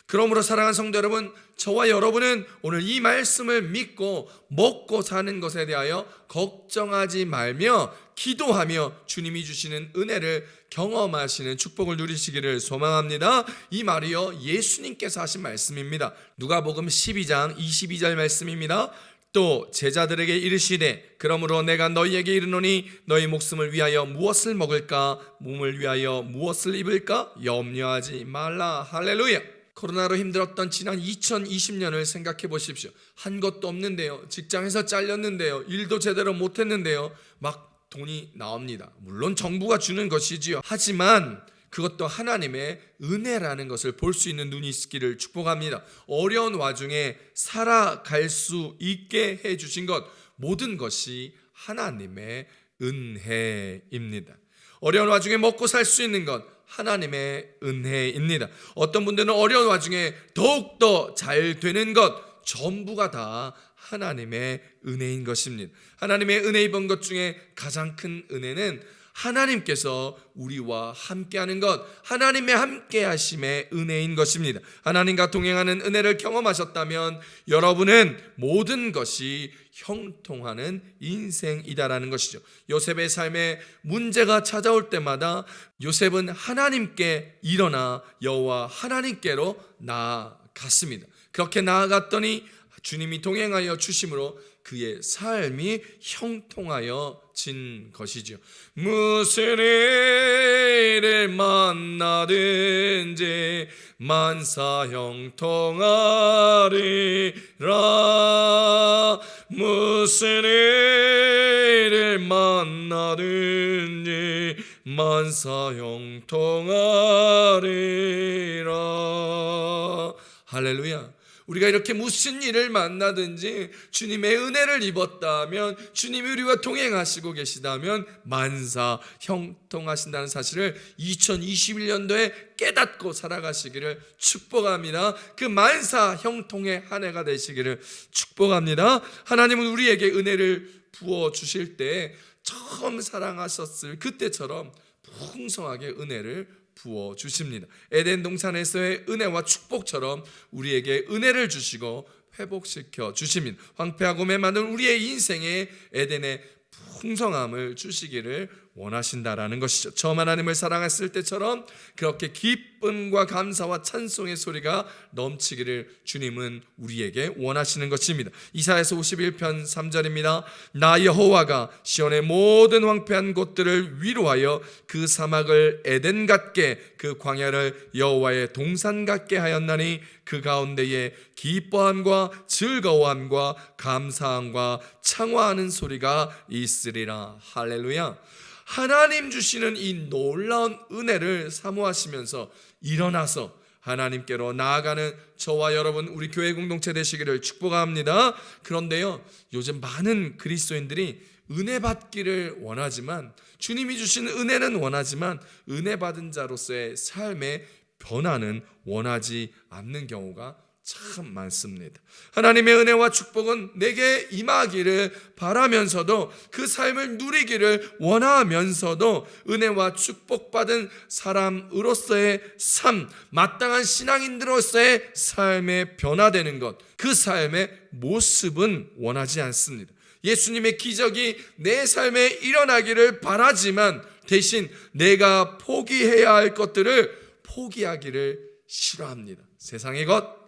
그러므로 사랑하는 성도 여러분, 저와 여러분은 오늘 이 말씀을 믿고 먹고 사는 것에 대하여 걱정하지 말며 기도하며 주님이 주시는 은혜를 경험하시는 축복을 누리시기를 소망합니다. 이 말이요 예수님께서 하신 말씀입니다. 누가복음 12장 22절 말씀입니다. 또 제자들에게 이르시되 그러므로 내가 너희에게 이르노니 너희 목숨을 위하여 무엇을 먹을까 몸을 위하여 무엇을 입을까 염려하지 말라. 할렐루야. 코로나로 힘들었던 지난 2020년을 생각해 보십시오. 한 것도 없는데요, 직장에서 잘렸는데요, 일도 제대로 못했는데요, 막 돈이 나옵니다. 물론 정부가 주는 것이지요. 하지만 그것도 하나님의 은혜라는 것을 볼 수 있는 눈이 있기를 축복합니다. 어려운 와중에 살아갈 수 있게 해주신 것, 모든 것이 하나님의 은혜입니다. 어려운 와중에 먹고 살 수 있는 것, 하나님의 은혜입니다. 어떤 분들은 어려운 와중에 더욱더 잘 되는 것, 전부가 다 하나님의 은혜인 것입니다. 하나님의 은혜 입은 것 중에 가장 큰 은혜는 하나님께서 우리와 함께하는 것, 하나님의 함께하심의 은혜인 것입니다. 하나님과 동행하는 은혜를 경험하셨다면 여러분은 모든 것이 형통하는 인생이다라는 것이죠. 요셉의 삶에 문제가 찾아올 때마다 요셉은 하나님께 일어나 여호와 하나님께로 나아갔습니다. 그렇게 나아갔더니 주님이 동행하여 주심으로 그의 삶이 형통하여 진 것이죠. 무슨 일을 만나든지 만사 형통하리라. 무슨 일을 만나든지 만사 형통하리라. 할렐루야. 우리가 이렇게 무슨 일을 만나든지 주님의 은혜를 입었다면, 주님이 우리와 동행하시고 계시다면 만사 형통하신다는 사실을 2021년도에 깨닫고 살아가시기를 축복합니다. 그 만사 형통의 한 해가 되시기를 축복합니다. 하나님은 우리에게 은혜를 부어주실 때 처음 사랑하셨을 그때처럼 풍성하게 은혜를 부어주십니다. 에덴 동산에서의 은혜와 축복처럼 우리에게 은혜를 주시고 회복시켜 주십니다. 황폐하고 메마른 우리의 인생에 에덴의 풍성함을 주시기를 원하신다라는 것이죠. 처음 하나님을 사랑했을 때처럼 그렇게 기쁨과 감사와 찬송의 소리가 넘치기를 주님은 우리에게 원하시는 것입니다. 이사야서 51편 3절입니다. 나 여호와가 시온의 모든 황폐한 곳들을 위로하여 그 사막을 에덴 같게 그 광야를 여호와의 동산 같게 하였나니 그 가운데에 기뻐함과 즐거워함과 감사함과 창화하는 소리가 있으리라. 할렐루야. 하나님 주시는 이 놀라운 은혜를 사모하시면서 일어나서 하나님께로 나아가는 저와 여러분, 우리 교회 공동체 되시기를 축복합니다. 그런데요, 요즘 많은 그리스도인들이 은혜 받기를 원하지만, 주님이 주신 은혜는 원하지만 은혜 받은 자로서의 삶의 변화는 원하지 않는 경우가 참 많습니다. 하나님의 은혜와 축복은 내게 임하기를 바라면서도 그 삶을 누리기를 원하면서도 은혜와 축복받은 사람으로서의 삶, 마땅한 신앙인들로서의 삶에 변화되는 것, 그 삶의 모습은 원하지 않습니다. 예수님의 기적이 내 삶에 일어나기를 바라지만 대신 내가 포기해야 할 것들을 포기하기를 싫어합니다. 세상의 것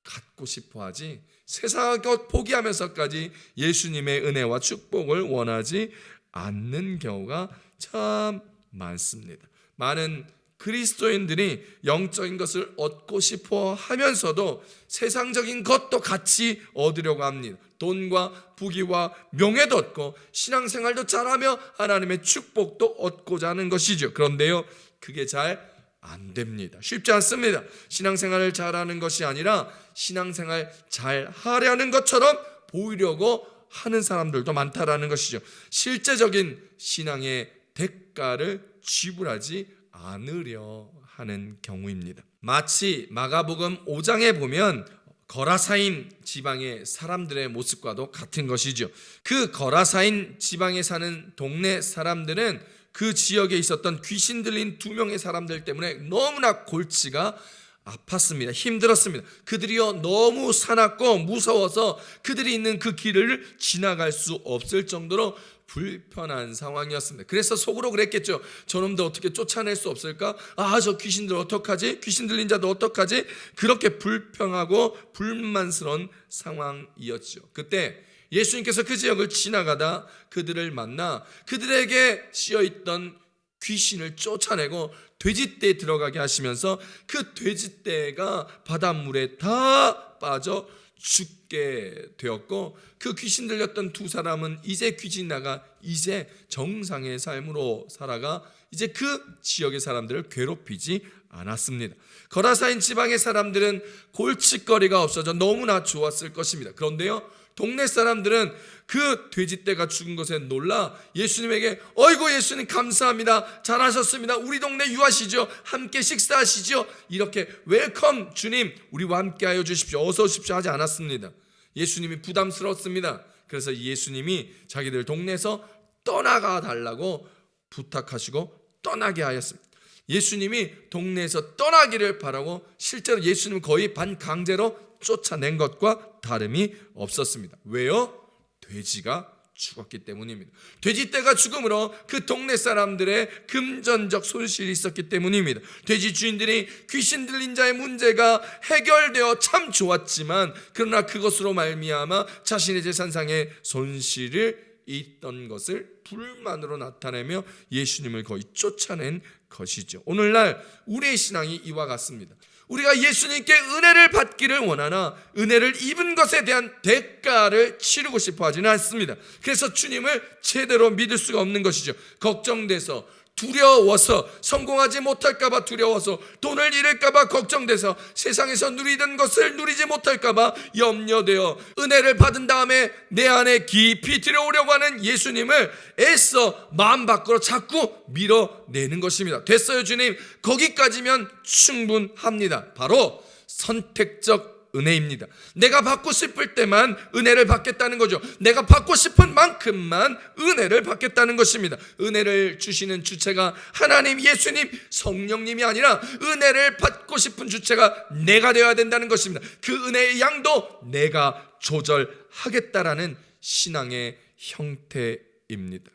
갖고 싶어하지 세상의 것 포기하면서까지 예수님의 은혜와 축복을 원하지 않는 경우가 참 많습니다. 많은 그리스도인들이 영적인 것을 얻고 싶어 하면서도 세상적인 것도 같이 얻으려고 합니다. 돈과 부귀와 명예도 얻고 신앙생활도 잘하며 하나님의 축복도 얻고자 하는 것이죠. 그런데요, 그게 잘 안 됩니다. 쉽지 않습니다. 신앙생활을 잘하는 것이 아니라 신앙생활 잘 하려는 것처럼 보이려고 하는 사람들도 많다라는 것이죠. 실제적인 신앙의 대가를 지불하지 않으려 하는 경우입니다. 마치 마가복음 5장에 보면 거라사인 지방의 사람들의 모습과도 같은 것이죠. 그 거라사인 지방에 사는 동네 사람들은 그 지역에 있었던 귀신 들린 2명의 사람들 때문에 너무나 골치가 아팠습니다. 힘들었습니다. 그들이요 너무 사납고 무서워서 그들이 있는 그 길을 지나갈 수 없을 정도로 불편한 상황이었습니다. 그래서 속으로 그랬겠죠. 저놈들 어떻게 쫓아낼 수 없을까? 저 귀신들 어떡하지? 귀신 들린 자도 어떡하지? 그렇게 불평하고 불만스러운 상황이었죠. 그때 예수님께서 그 지역을 지나가다 그들을 만나 그들에게 씌어있던 귀신을 쫓아내고 돼지떼에 들어가게 하시면서 그 돼지떼가 바닷물에 다 빠져 죽게 되었고, 그 귀신 들렸던 2사람은 이제 귀신 나가 이제 정상의 삶으로 살아가 이제 그 지역의 사람들을 괴롭히지 않았습니다. 거라사인 지방의 사람들은 골칫거리가 없어져 너무나 좋았을 것입니다. 그런데요, 동네 사람들은 그 돼지떼가 죽은 것에 놀라 예수님에게 어이구 예수님 감사합니다, 잘하셨습니다, 우리 동네 유하시죠, 함께 식사하시죠, 이렇게 웰컴 주님 우리와 함께 하여 주십시오, 어서 오십시오 하지 않았습니다. 예수님이 부담스러웠습니다. 그래서 예수님이 자기들 동네에서 떠나가 달라고 부탁하시고 떠나게 하였습니다. 예수님이 동네에서 떠나기를 바라고 실제로 예수님은 거의 반강제로 쫓아낸 것과 다름이 없었습니다. 왜요? 돼지가 죽었기 때문입니다. 돼지떼가 죽음으로 그 동네 사람들의 금전적 손실이 있었기 때문입니다. 돼지 주인들이 귀신 들린 자의 문제가 해결되어 참 좋았지만 그러나 그것으로 말미암아 자신의 재산상의 손실을 있던 것을 불만으로 나타내며 예수님을 거의 쫓아낸 것이죠. 오늘날 우리의 신앙이 이와 같습니다. 우리가 예수님께 은혜를 받기를 원하나 은혜를 입은 것에 대한 대가를 치르고 싶어 하지는 않습니다. 그래서 주님을 제대로 믿을 수가 없는 것이죠. 걱정돼서 두려워서, 성공하지 못할까봐 두려워서, 돈을 잃을까봐 걱정돼서, 세상에서 누리던 것을 누리지 못할까봐 염려되어 은혜를 받은 다음에 내 안에 깊이 들여오려고 하는 예수님을 애써 마음 밖으로 자꾸 밀어내는 것입니다. 됐어요 주님, 거기까지면 충분합니다. 바로 선택적 은혜입니다. 내가 받고 싶을 때만 은혜를 받겠다는 거죠. 내가 받고 싶은 만큼만 은혜를 받겠다는 것입니다. 은혜를 주시는 주체가 하나님, 예수님, 성령님이 아니라 은혜를 받고 싶은 주체가 내가 되어야 된다는 것입니다. 그 은혜의 양도 내가 조절하겠다라는 신앙의 형태입니다.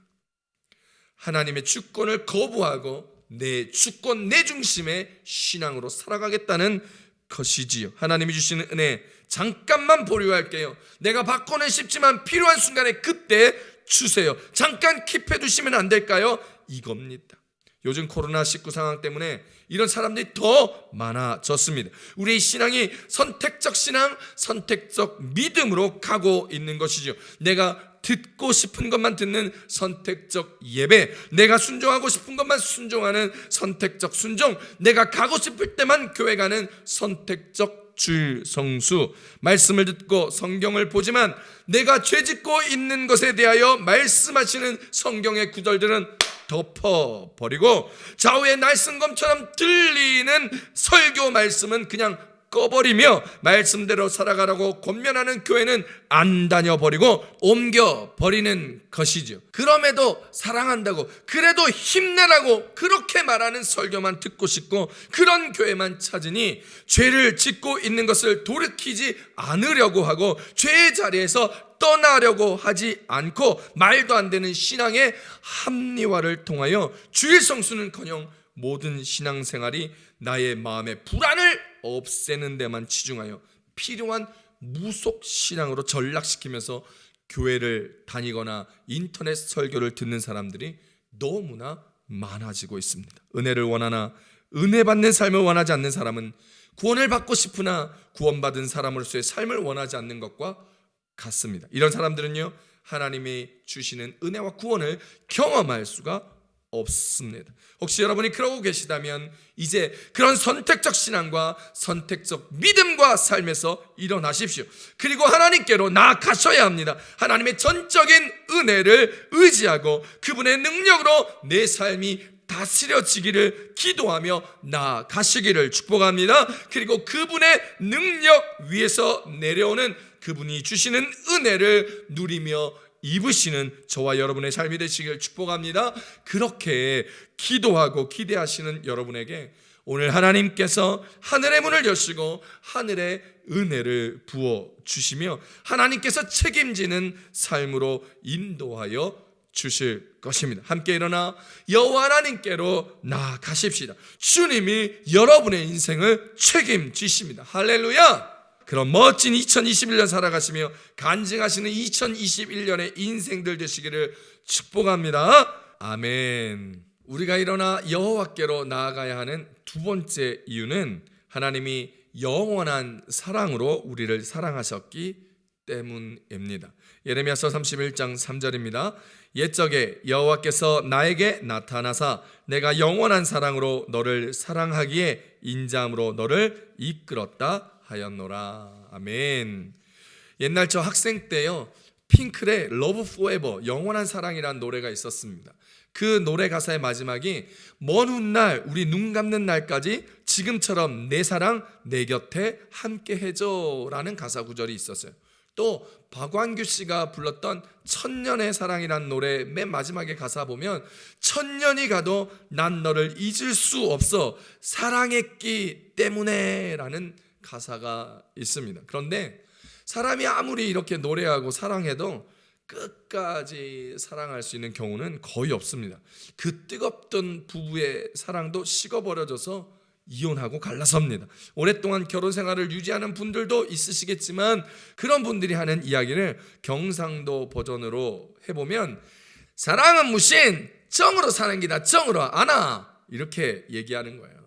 하나님의 주권을 거부하고 내 주권, 내 중심의 신앙으로 살아가겠다는 것이지요. 하나님이 주시는 은혜 잠깐만 보류할게요. 내가 받고는 싶지만 필요한 순간에 그때 주세요. 잠깐 킵해 두시면 안 될까요? 이겁니다. 요즘 코로나19 상황 때문에 이런 사람들이 더 많아졌습니다. 우리의 신앙이 선택적 신앙, 선택적 믿음으로 가고 있는 것이죠. 내가 듣고 싶은 것만 듣는 선택적 예배, 내가 순종하고 싶은 것만 순종하는 선택적 순종, 내가 가고 싶을 때만 교회 가는 선택적 주성수, 말씀을 듣고 성경을 보지만 내가 죄짓고 있는 것에 대하여 말씀하시는 성경의 구절들은 덮어버리고 좌우의 날쓴검처럼 들리는 설교 말씀은 그냥 꺼버리며 말씀대로 살아가라고 권면하는 교회는 안 다녀버리고 옮겨버리는 것이죠. 그럼에도 사랑한다고, 그래도 힘내라고 그렇게 말하는 설교만 듣고 싶고 그런 교회만 찾으니 죄를 짓고 있는 것을 돌이키지 않으려고 하고 죄의 자리에서 떠나려고 하지 않고 말도 안 되는 신앙의 합리화를 통하여 주일 성수는커녕 모든 신앙생활이 나의 마음의 불안을 없애는 데만 치중하여 필요한 무속 신앙으로 전락시키면서 교회를 다니거나 인터넷 설교를 듣는 사람들이 너무나 많아지고 있습니다. 은혜를 원하나 은혜 받는 삶을 원하지 않는 사람은 구원을 받고 싶으나 구원받은 사람으로서의 삶을 원하지 않는 것과 같습니다. 이런 사람들은요, 하나님이 주시는 은혜와 구원을 경험할 수가 없습니다. 혹시 여러분이 그러고 계시다면 이제 그런 선택적 신앙과 선택적 믿음과 삶에서 일어나십시오. 그리고 하나님께로 나아가셔야 합니다. 하나님의 전적인 은혜를 의지하고 그분의 능력으로 내 삶이 다스려지기를 기도하며 나아가시기를 축복합니다. 그리고 그분의 능력 위에서 내려오는 그분이 주시는 은혜를 누리며 입으시는 저와 여러분의 삶이 되시길 축복합니다. 그렇게 기도하고 기대하시는 여러분에게 오늘 하나님께서 하늘의 문을 여시고 하늘의 은혜를 부어 주시며 하나님께서 책임지는 삶으로 인도하여 주실 것입니다. 함께 일어나 여호와 하나님께로 나아가십시다. 주님이 여러분의 인생을 책임지십니다. 할렐루야! 그런 멋진 2021년 살아가시며 간증하시는 2021년의 인생들 되시기를 축복합니다. 아멘. 우리가 일어나 여호와께로 나아가야 하는 두 번째 이유는 하나님이 영원한 사랑으로 우리를 사랑하셨기 때문입니다. 예레미야서 31장 3절입니다. 옛적에 여호와께서 나에게 나타나사 내가 영원한 사랑으로 너를 사랑하기에 인자함으로 너를 이끌었다 하였노라. 아멘. 옛날 저 학생 때요, 핑클의 Love Forever, 영원한 사랑이라는 노래가 있었습니다. 그 노래 가사의 마지막이 먼 훗날 우리 눈 감는 날까지 지금처럼 내 사랑 내 곁에 함께 해줘 라는 가사 구절이 있었어요. 또 박완규 씨가 불렀던 천년의 사랑이라는 노래 맨 마지막에 가사 보면 천년이 가도 난 너를 잊을 수 없어 사랑했기 때문에 라는 가사가 있습니다. 그런데 사람이 아무리 이렇게 노래하고 사랑해도 끝까지 사랑할 수 있는 경우는 거의 없습니다. 그 뜨겁던 부부의 사랑도 식어버려져서 이혼하고 갈라섭니다. 오랫동안 결혼 생활을 유지하는 분들도 있으시겠지만 그런 분들이 하는 이야기를 경상도 버전으로 해보면 사랑은 무신 정으로 사는 기다 정으로 안아 이렇게 얘기하는 거예요.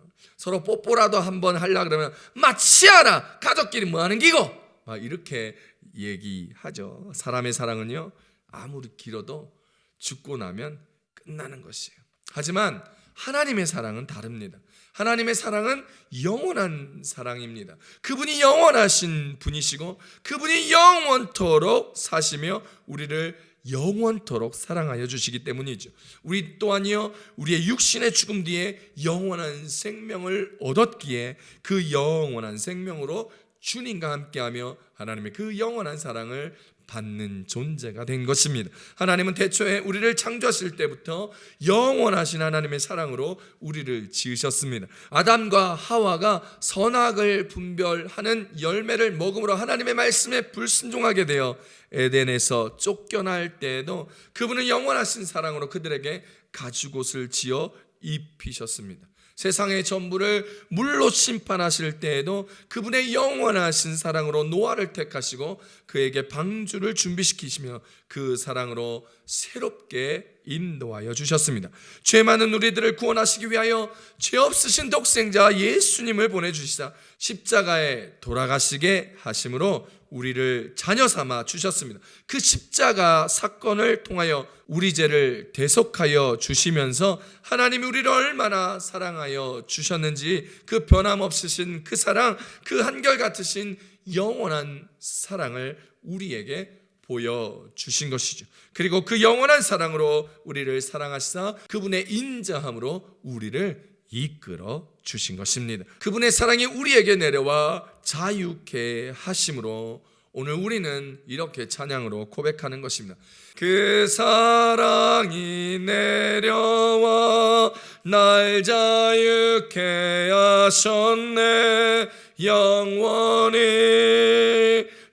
서로 뽀뽀라도 한번 하려고 그러면 마치아라 가족끼리 뭐하는 기고 막 이렇게 얘기하죠. 사람의 사랑은요 아무리 길어도 죽고 나면 끝나는 것이에요. 하지만 하나님의 사랑은 다릅니다. 하나님의 사랑은 영원한 사랑입니다. 그분이 영원하신 분이시고 그분이 영원토록 사시며 우리를 영원토록 사랑하여 주시기 때문이죠. 우리 또한요, 우리의 육신의 죽음 뒤에 영원한 생명을 얻었기에 그 영원한 생명으로 주님과 함께하며 하나님의 그 영원한 사랑을 받는 존재가 된 것입니다. 하나님은 태초에 우리를 창조하실 때부터 영원하신 하나님의 사랑으로 우리를 지으셨습니다. 아담과 하와가 선악을 분별하는 열매를 먹음으로 하나님의 말씀에 불순종하게 되어 에덴에서 쫓겨날 때에도 그분은 영원하신 사랑으로 그들에게 가죽옷을 지어 입히셨습니다. 세상의 전부를 물로 심판하실 때에도 그분의 영원하신 사랑으로 노아를 택하시고 그에게 방주를 준비시키시며 그 사랑으로 새롭게 인도하여 주셨습니다. 죄 많은 우리들을 구원하시기 위하여 죄 없으신 독생자 예수님을 보내주시사 십자가에 돌아가시게 하심으로 우리를 자녀 삼아 주셨습니다. 그 십자가 사건을 통하여 우리 죄를 대속하여 주시면서 하나님이 우리를 얼마나 사랑하여 주셨는지 그 변함없으신 그 사랑, 그 한결같으신 영원한 사랑을 우리에게 보여주신 것이죠. 그리고 그 영원한 사랑으로 우리를 사랑하시사 그분의 인자함으로 우리를 이끌어 주신 것입니다. 그분의 사랑이 우리에게 내려와 자유케 하심으로 오늘 우리는 이렇게 찬양으로 고백하는 것입니다. 그 사랑이 내려와 날 자유케 하셨네. 영원히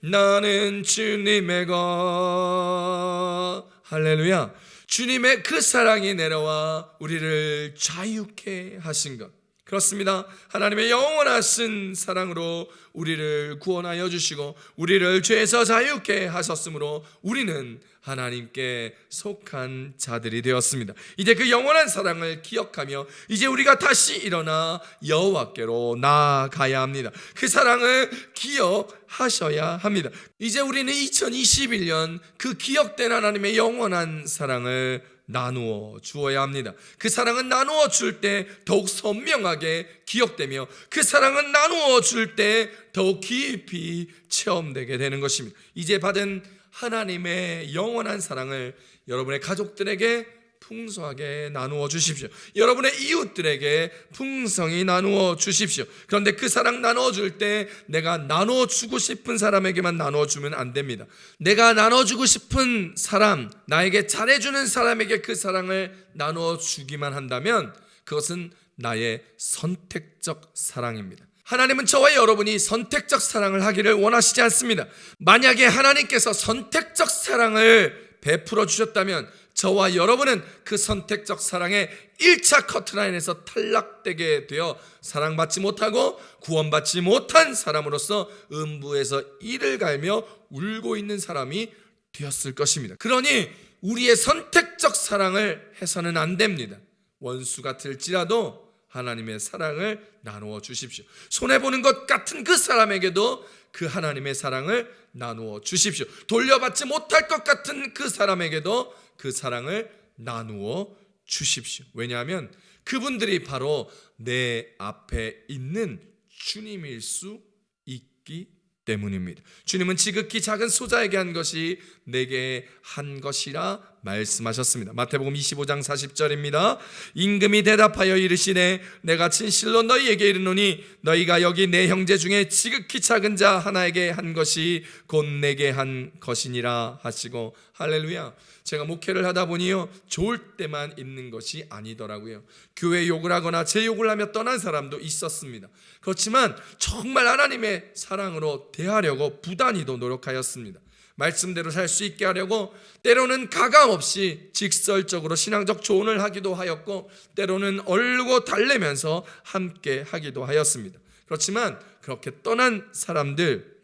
나는 주님의 것. 할렐루야. 주님의 그 사랑이 내려와 우리를 자유케 하신 것. 그렇습니다. 하나님의 영원하신 사랑으로 우리를 구원하여 주시고 우리를 죄에서 자유케 하셨으므로 우리는 하나님께 속한 자들이 되었습니다. 이제 그 영원한 사랑을 기억하며 이제 우리가 다시 일어나 여호와께로 나아가야 합니다. 그 사랑을 기억하셔야 합니다. 이제 우리는 2021년 그 기억된 하나님의 영원한 사랑을 나누어 주어야 합니다. 그 사랑은 나누어 줄 때 더욱 선명하게 기억되며 그 사랑은 나누어 줄 때 더욱 깊이 체험되게 되는 것입니다. 이제 받은 하나님의 영원한 사랑을 여러분의 가족들에게 풍성하게 나누어 주십시오. 여러분의 이웃들에게 풍성히 나누어 주십시오. 그런데 그 사랑 나누어 줄 때 내가 나누어 주고 싶은 사람에게만 나누어 주면 안 됩니다. 내가 나눠 주고 싶은 사람, 나에게 잘해주는 사람에게 그 사랑을 나누어 주기만 한다면 그것은 나의 선택적 사랑입니다. 하나님은 저와 여러분이 선택적 사랑을 하기를 원하시지 않습니다. 만약에 하나님께서 선택적 사랑을 베풀어 주셨다면 저와 여러분은 그 선택적 사랑의 1차 커트라인에서 탈락되게 되어 사랑받지 못하고 구원받지 못한 사람으로서 음부에서 이를 갈며 울고 있는 사람이 되었을 것입니다. 그러니 우리의 선택적 사랑을 해서는 안 됩니다. 원수 같을지라도 하나님의 사랑을 나누어 주십시오. 손해보는 것 같은 그 사람에게도 그 하나님의 사랑을 나누어 주십시오. 돌려받지 못할 것 같은 그 사람에게도 그 사랑을 나누어 주십시오. 왜냐하면 그분들이 바로 내 앞에 있는 주님일 수 있기 때문입니다. 주님은 지극히 작은 소자에게 한 것이 내게 한 것이라 말씀하셨습니다. 마태복음 25장 40절입니다. 임금이 대답하여 이르시되 내가 진실로 너희에게 이르노니 너희가 여기 내 형제 중에 지극히 작은 자 하나에게 한 것이 곧 내게 한 것이니라 하시고. 할렐루야. 제가 목회를 하다 보니요, 좋을 때만 있는 것이 아니더라고요. 교회 욕을 하거나 제 욕을 하며 떠난 사람도 있었습니다. 그렇지만 정말 하나님의 사랑으로 대하려고 부단히도 노력하였습니다. 말씀대로 살 수 있게 하려고 때로는 가감 없이 직설적으로 신앙적 조언을 하기도 하였고 때로는 얼고 달래면서 함께 하기도 하였습니다. 그렇지만 그렇게 떠난 사람들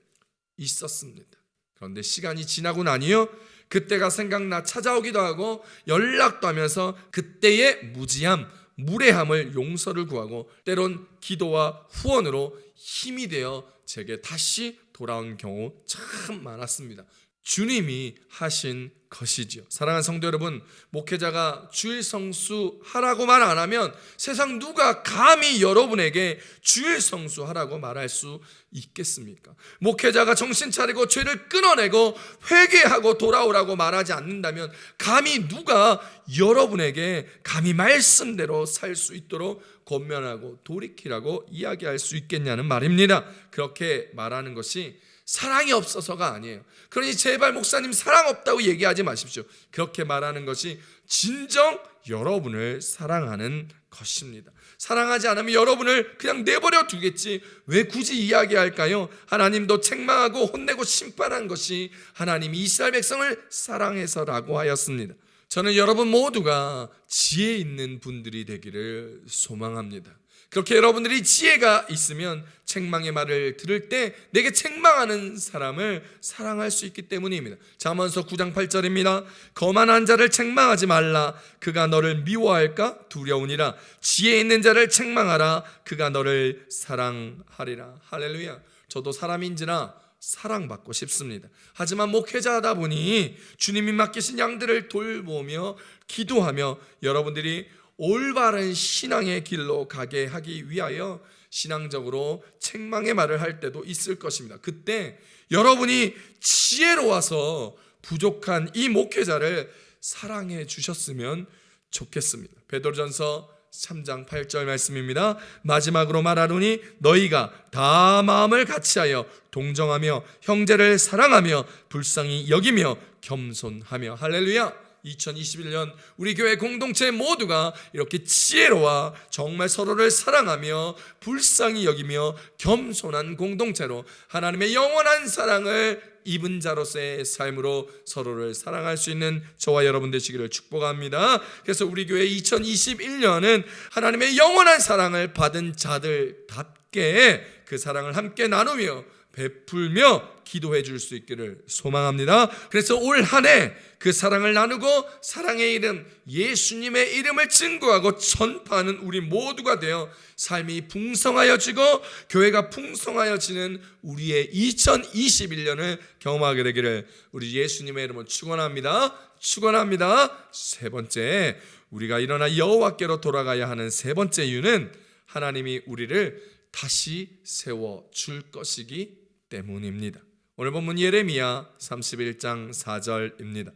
있었습니다. 그런데 시간이 지나고 나니요, 그때가 생각나 찾아오기도 하고 연락도 하면서 그때의 무지함, 무례함을 용서를 구하고 때론 기도와 후원으로 힘이 되어 제게 다시 돌아온 경우 참 많았습니다. 주님이 하신 것이지요. 사랑하는 성도 여러분, 목회자가 주일 성수하라고 말 안 하면 세상 누가 감히 여러분에게 주일 성수하라고 말할 수 있겠습니까? 목회자가 정신 차리고 죄를 끊어내고 회개하고 돌아오라고 말하지 않는다면 감히 누가 여러분에게 감히 말씀대로 살 수 있도록 권면하고 돌이키라고 이야기할 수 있겠냐는 말입니다. 그렇게 말하는 것이 사랑이 없어서가 아니에요. 그러니 제발 목사님 사랑 없다고 얘기하지 마십시오. 그렇게 말하는 것이 진정 여러분을 사랑하는 것입니다. 사랑하지 않으면 여러분을 그냥 내버려 두겠지 왜 굳이 이야기할까요? 하나님도 책망하고 혼내고 심판한 것이 하나님이 이스라엘 백성을 사랑해서라고 하였습니다. 저는 여러분 모두가 지혜 있는 분들이 되기를 소망합니다. 그렇게 여러분들이 지혜가 있으면 책망의 말을 들을 때 내게 책망하는 사람을 사랑할 수 있기 때문입니다. 잠언서 9장 8절입니다. 거만한 자를 책망하지 말라. 그가 너를 미워할까 두려우니라. 지혜 있는 자를 책망하라. 그가 너를 사랑하리라. 할렐루야. 저도 사람인지라 사랑받고 싶습니다. 하지만 목회자하다 보니 주님이 맡기신 양들을 돌보며 기도하며 여러분들이 올바른 신앙의 길로 가게 하기 위하여 신앙적으로 책망의 말을 할 때도 있을 것입니다. 그때 여러분이 지혜로워서 부족한 이 목회자를 사랑해 주셨으면 좋겠습니다. 베드로전서 3장 8절 말씀입니다. 마지막으로 말하노니 너희가 다 마음을 같이하여 동정하며 형제를 사랑하며 불쌍히 여기며 겸손하며. 할렐루야. 2021년 우리 교회 공동체 모두가 이렇게 지혜로워 정말 서로를 사랑하며 불쌍히 여기며 겸손한 공동체로 하나님의 영원한 사랑을 입은 자로서의 삶으로 서로를 사랑할 수 있는 저와 여러분 되시기를 축복합니다. 그래서 우리 교회 2021년은 하나님의 영원한 사랑을 받은 자들답게 그 사랑을 함께 나누며 베풀며 기도해 줄 수 있기를 소망합니다. 그래서 올 한 해 그 사랑을 나누고 사랑의 이름 예수님의 이름을 증거하고 전파하는 우리 모두가 되어 삶이 풍성하여지고 교회가 풍성하여지는 우리의 2021년을 경험하게 되기를 우리 예수님의 이름으로 축원합니다. 축원합니다. 세 번째, 우리가 일어나 여호와께로 돌아가야 하는 세 번째 이유는 하나님이 우리를 다시 세워줄 것이기 때문입니다. 오늘 본문 예레미야 31장 4절입니다.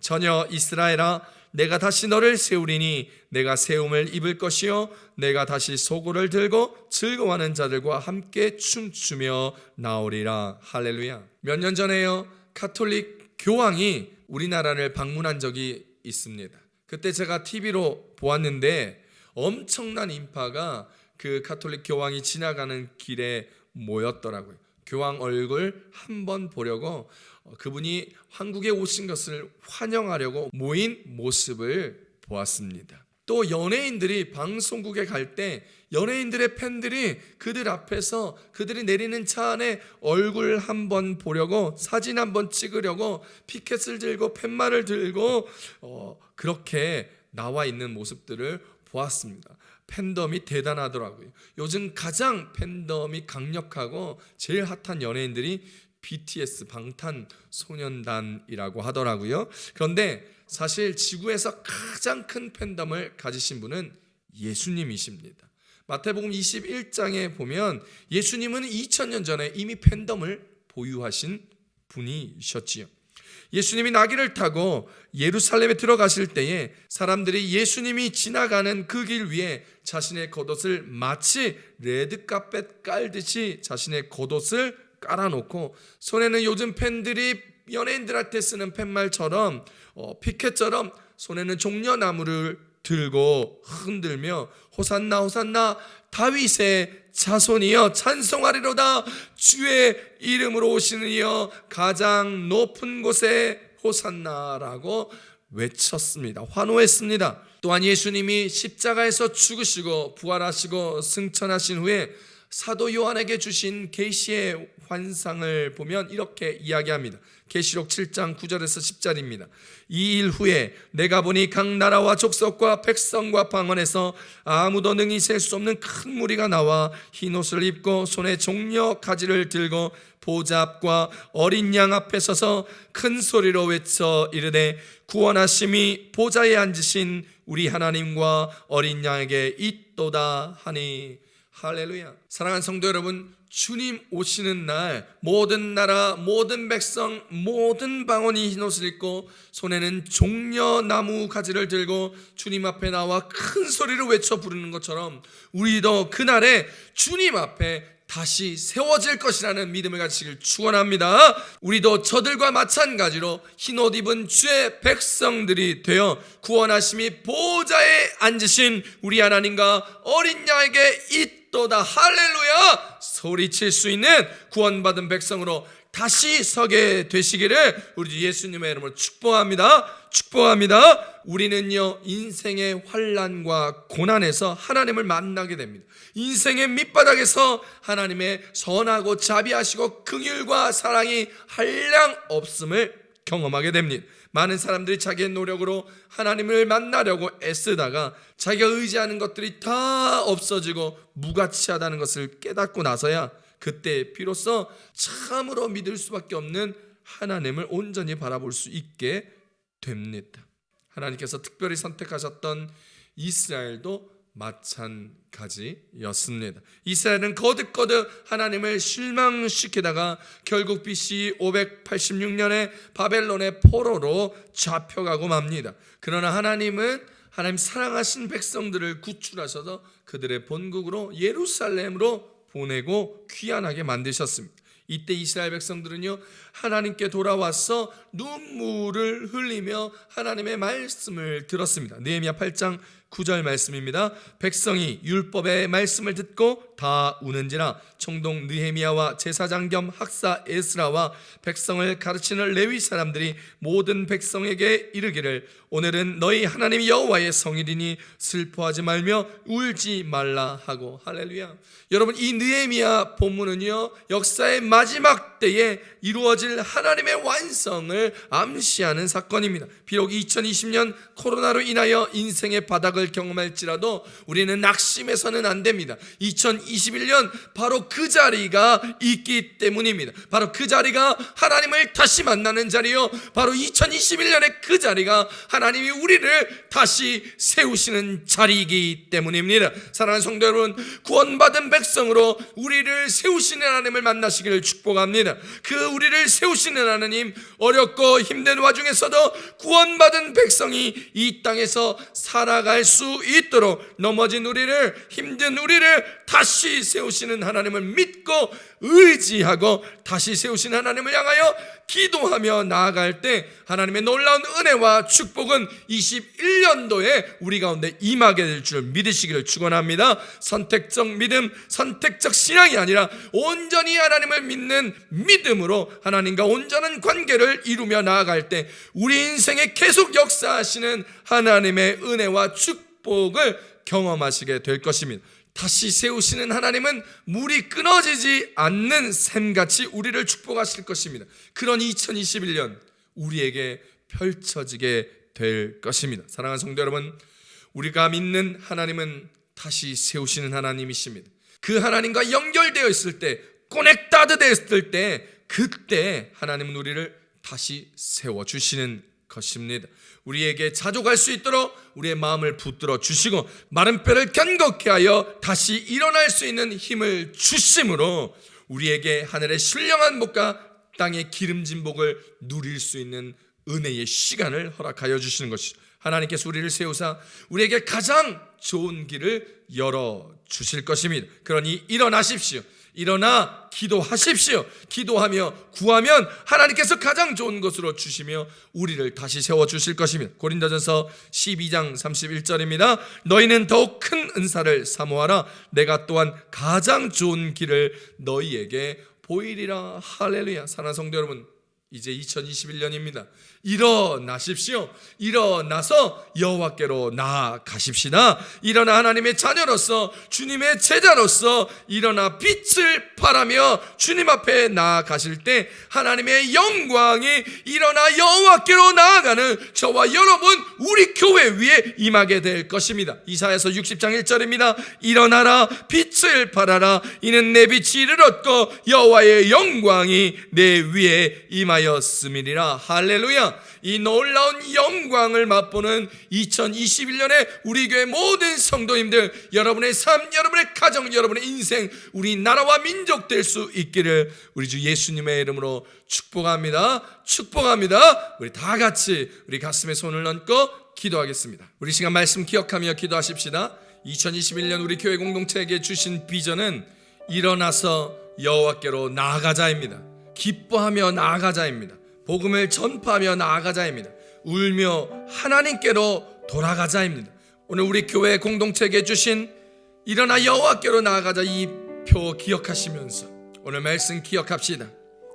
전혀 이스라엘아, 내가 다시 너를 세우리니 내가 세움을 입을 것이요 내가 다시 소고를 들고 즐거워하는 자들과 함께 춤추며 나오리라. 할렐루야. 몇 년 전에요, 가톨릭 교황이 우리나라를 방문한 적이 있습니다. 그때 제가 TV로 보았는데 엄청난 인파가 그 가톨릭 교황이 지나가는 길에 모였더라고요. 교황 얼굴 한번 보려고 그분이 한국에 오신 것을 환영하려고 모인 모습을 보았습니다. 또 연예인들이 방송국에 갈 때 연예인들의 팬들이 그들 앞에서 그들이 내리는 차 안에 얼굴 한번 보려고 사진 한번 찍으려고 피켓을 들고 팻말을 들고 그렇게 나와 있는 모습들을 보았습니다. 팬덤이 대단하더라고요. 요즘 가장 팬덤이 강력하고 제일 핫한 연예인들이 BTS 방탄소년단이라고 하더라고요. 그런데 사실 지구에서 가장 큰 팬덤을 가지신 분은 예수님이십니다. 마태복음 21장에 보면 예수님은 2000년 전에 이미 팬덤을 보유하신 분이셨지요. 예수님이 나귀를 타고 예루살렘에 들어가실 때에 사람들이 예수님이 지나가는 그 길 위에 자신의 겉옷을 마치 레드카펫 깔듯이 자신의 겉옷을 깔아놓고 손에는 요즘 팬들이 연예인들한테 쓰는 팻말처럼 피켓처럼 손에는 종려나무를 들고 흔들며 호산나 호산나 다윗의 자손이여 찬송하리로다 주의 이름으로 오시는 이여 가장 높은 곳에 호산나라고 외쳤습니다. 환호했습니다. 또한 예수님이 십자가에서 죽으시고 부활하시고 승천하신 후에 사도 요한에게 주신 계시의 환상을 보면 이렇게 이야기합니다. 계시록 7장 9절에서 10절입니다. 이 일 후에 내가 보니 각 나라와 족속과 백성과 방언에서 아무도 능히 셀 수 없는 큰 무리가 나와 흰 옷을 입고 손에 종려 가지를 들고 보좌 앞과 어린 양 앞에 서서 큰 소리로 외쳐 이르되 구원하심이 보좌에 앉으신 우리 하나님과 어린 양에게 있도다 하니. 할렐루야. 사랑하는 성도 여러분, 주님 오시는 날 모든 나라, 모든 백성, 모든 방언이 흰옷을 입고 손에는 종려나무 가지를 들고 주님 앞에 나와 큰 소리로 외쳐 부르는 것처럼 우리도 그날에 주님 앞에 다시 세워질 것이라는 믿음을 가지시길 축원합니다. 우리도 저들과 마찬가지로 흰옷 입은 주의 백성들이 되어 구원하심이 보좌에 앉으신 우리 하나님과 어린 양에게 있도다. 할렐루야. 소리칠 수 있는 구원받은 백성으로 다시 서게 되시기를 우리 예수님의 이름으로 축복합니다. 축복합니다. 우리는요, 인생의 환난과 고난에서 하나님을 만나게 됩니다. 인생의 밑바닥에서 하나님의 선하고 자비하시고 긍휼과 사랑이 한량 없음을 경험하게 됩니다. 많은 사람들이 자기의 노력으로 하나님을 만나려고 애쓰다가 자기가 의지하는 것들이 다 없어지고 무가치하다는 것을 깨닫고 나서야 그때 비로소 참으로 믿을 수밖에 없는 하나님을 온전히 바라볼 수 있게 됩니다. 하나님께서 특별히 선택하셨던 이스라엘도 마찬가지였습니다. 이스라엘은 거듭거듭 하나님을 실망시키다가 결국 BC 586년에 바벨론의 포로로 잡혀가고 맙니다. 그러나 하나님은 하나님 사랑하신 백성들을 구출하셔서 그들의 본국으로 예루살렘으로 보내고 귀환하게 만드셨습니다. 이때 이스라엘 백성들은요, 하나님께 돌아와서 눈물을 흘리며 하나님의 말씀을 들었습니다. 느헤미야 8장 9절 말씀입니다. 백성이 율법의 말씀을 듣고 다 우는지라 총독 느헤미야와 제사장 겸 학사 에스라와 백성을 가르치는 레위 사람들이 모든 백성에게 이르기를 오늘은 너희 하나님 여호와의 성일이니 슬퍼하지 말며 울지 말라 하고. 할렐루야. 여러분, 이 느헤미야 본문은요, 역사의 마지막 때에 이루어질 하나님의 완성을 암시하는 사건입니다. 비록 2020년 코로나로 인하여 인생의 바닥을 경험할지라도 우리는 낙심해서는 안 됩니다. 2021년 바로 그 자리가 있기 때문입니다. 바로 그 자리가 하나님을 다시 만나는 자리요, 바로 2021년의 그 자리가 하나님이 우리를 다시 세우시는 자리이기 때문입니다. 사랑하는 성도 여러분, 구원받은 백성으로 우리를 세우시는 하나님을 만나시기를 축복합니다. 그 우리를 세우시는 하나님, 어렵고 힘든 와중에서도 구원받은 백성이 이 땅에서 살아갈 수 있도록 넘어진 우리를, 힘든 우리를 다시 세우시는 하나님을 믿고 의지하고 다시 세우신 하나님을 향하여 기도하며 나아갈 때 하나님의 놀라운 은혜와 축복은 21년도에 우리 가운데 임하게 될 줄 믿으시기를 축원합니다. 선택적 믿음, 선택적 신앙이 아니라 온전히 하나님을 믿는 믿음으로 하나님과 온전한 관계를 이루며 나아갈 때 우리 인생에 계속 역사하시는 하나님의 은혜와 축복을 경험하시게 될 것입니다. 다시 세우시는 하나님은 물이 끊어지지 않는 샘같이 우리를 축복하실 것입니다. 그런 2021년 우리에게 펼쳐지게 될 것입니다. 사랑하는 성도 여러분, 우리가 믿는 하나님은 다시 세우시는 하나님이십니다. 그 하나님과 연결되어 있을 때, 코넥타드 됐을 때, 그때 하나님은 우리를 다시 세워주시는 것입니다. 우리에게 자족할 수 있도록 우리의 마음을 붙들어 주시고 마른 뼈를 견고케 하여 다시 일어날 수 있는 힘을 주심으로 우리에게 하늘의 신령한 복과 땅의 기름진 복을 누릴 수 있는 은혜의 시간을 허락하여 주시는 것이죠. 하나님께서 우리를 세우사 우리에게 가장 좋은 길을 열어주실 것입니다. 그러니 일어나십시오. 일어나 기도하십시오. 기도하며 구하면 하나님께서 가장 좋은 것으로 주시며 우리를 다시 세워주실 것입니다. 고린도전서 12장 31절입니다. 너희는 더욱 큰 은사를 사모하라. 내가 또한 가장 좋은 길을 너희에게 보이리라. 할렐루야. 사랑하는 성도 여러분, 이제 2021년입니다. 일어나십시오. 일어나서 여호와께로 나아가십시다. 일어나 하나님의 자녀로서, 주님의 제자로서 일어나 빛을 발하며 주님 앞에 나아가실 때 하나님의 영광이 일어나 여호와께로 나아가는 저와 여러분, 우리 교회 위에 임하게 될 것입니다. 이사야서 60장 1절입니다. 일어나라, 빛을 발하라. 이는 내 빛이 이르렀고 여호와의 영광이 내 위에 임하였음이니라. 할렐루야. 이 놀라운 영광을 맛보는 2021년에 우리 교회 모든 성도님들, 여러분의 삶, 여러분의 가정, 여러분의 인생, 우리 나라와 민족 될 수 있기를 우리 주 예수님의 이름으로 축복합니다. 축복합니다. 우리 다 같이 우리 가슴에 손을 얹고 기도하겠습니다. 우리 시간 말씀 기억하며 기도하십시다. 2021년 우리 교회 공동체에게 주신 비전은 일어나서 여호와께로 나아가자입니다. 기뻐하며 나아가자입니다. 복음을 전파하며 나아가자입니다. 울며 하나님께로 돌아가자입니다. 오늘 우리 교회 공동체에게 주신 일어나 여호와께로 나아가자 이 표 기억하시면서 오늘 말씀 기억합시다.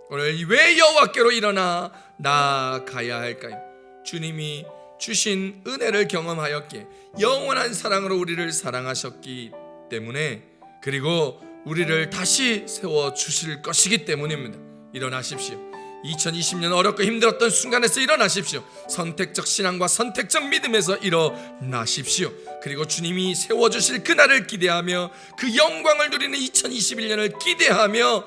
오늘 왜 여호와께로 일어나 나아가야 할까요? 주님이 주신 은혜를 경험하였기에, 영원한 사랑으로 우리를 사랑하셨기 때문에, 그리고 우리를 다시 세워주실 것이기 때문입니다. 일어나십시오. 2020년 어렵고 힘들었던 순간에서 일어나십시오. 선택적 신앙과 선택적 믿음에서 일어나십시오. 그리고 주님이 세워주실 그날을 기대하며 그 영광을 누리는 2021년을 기대하며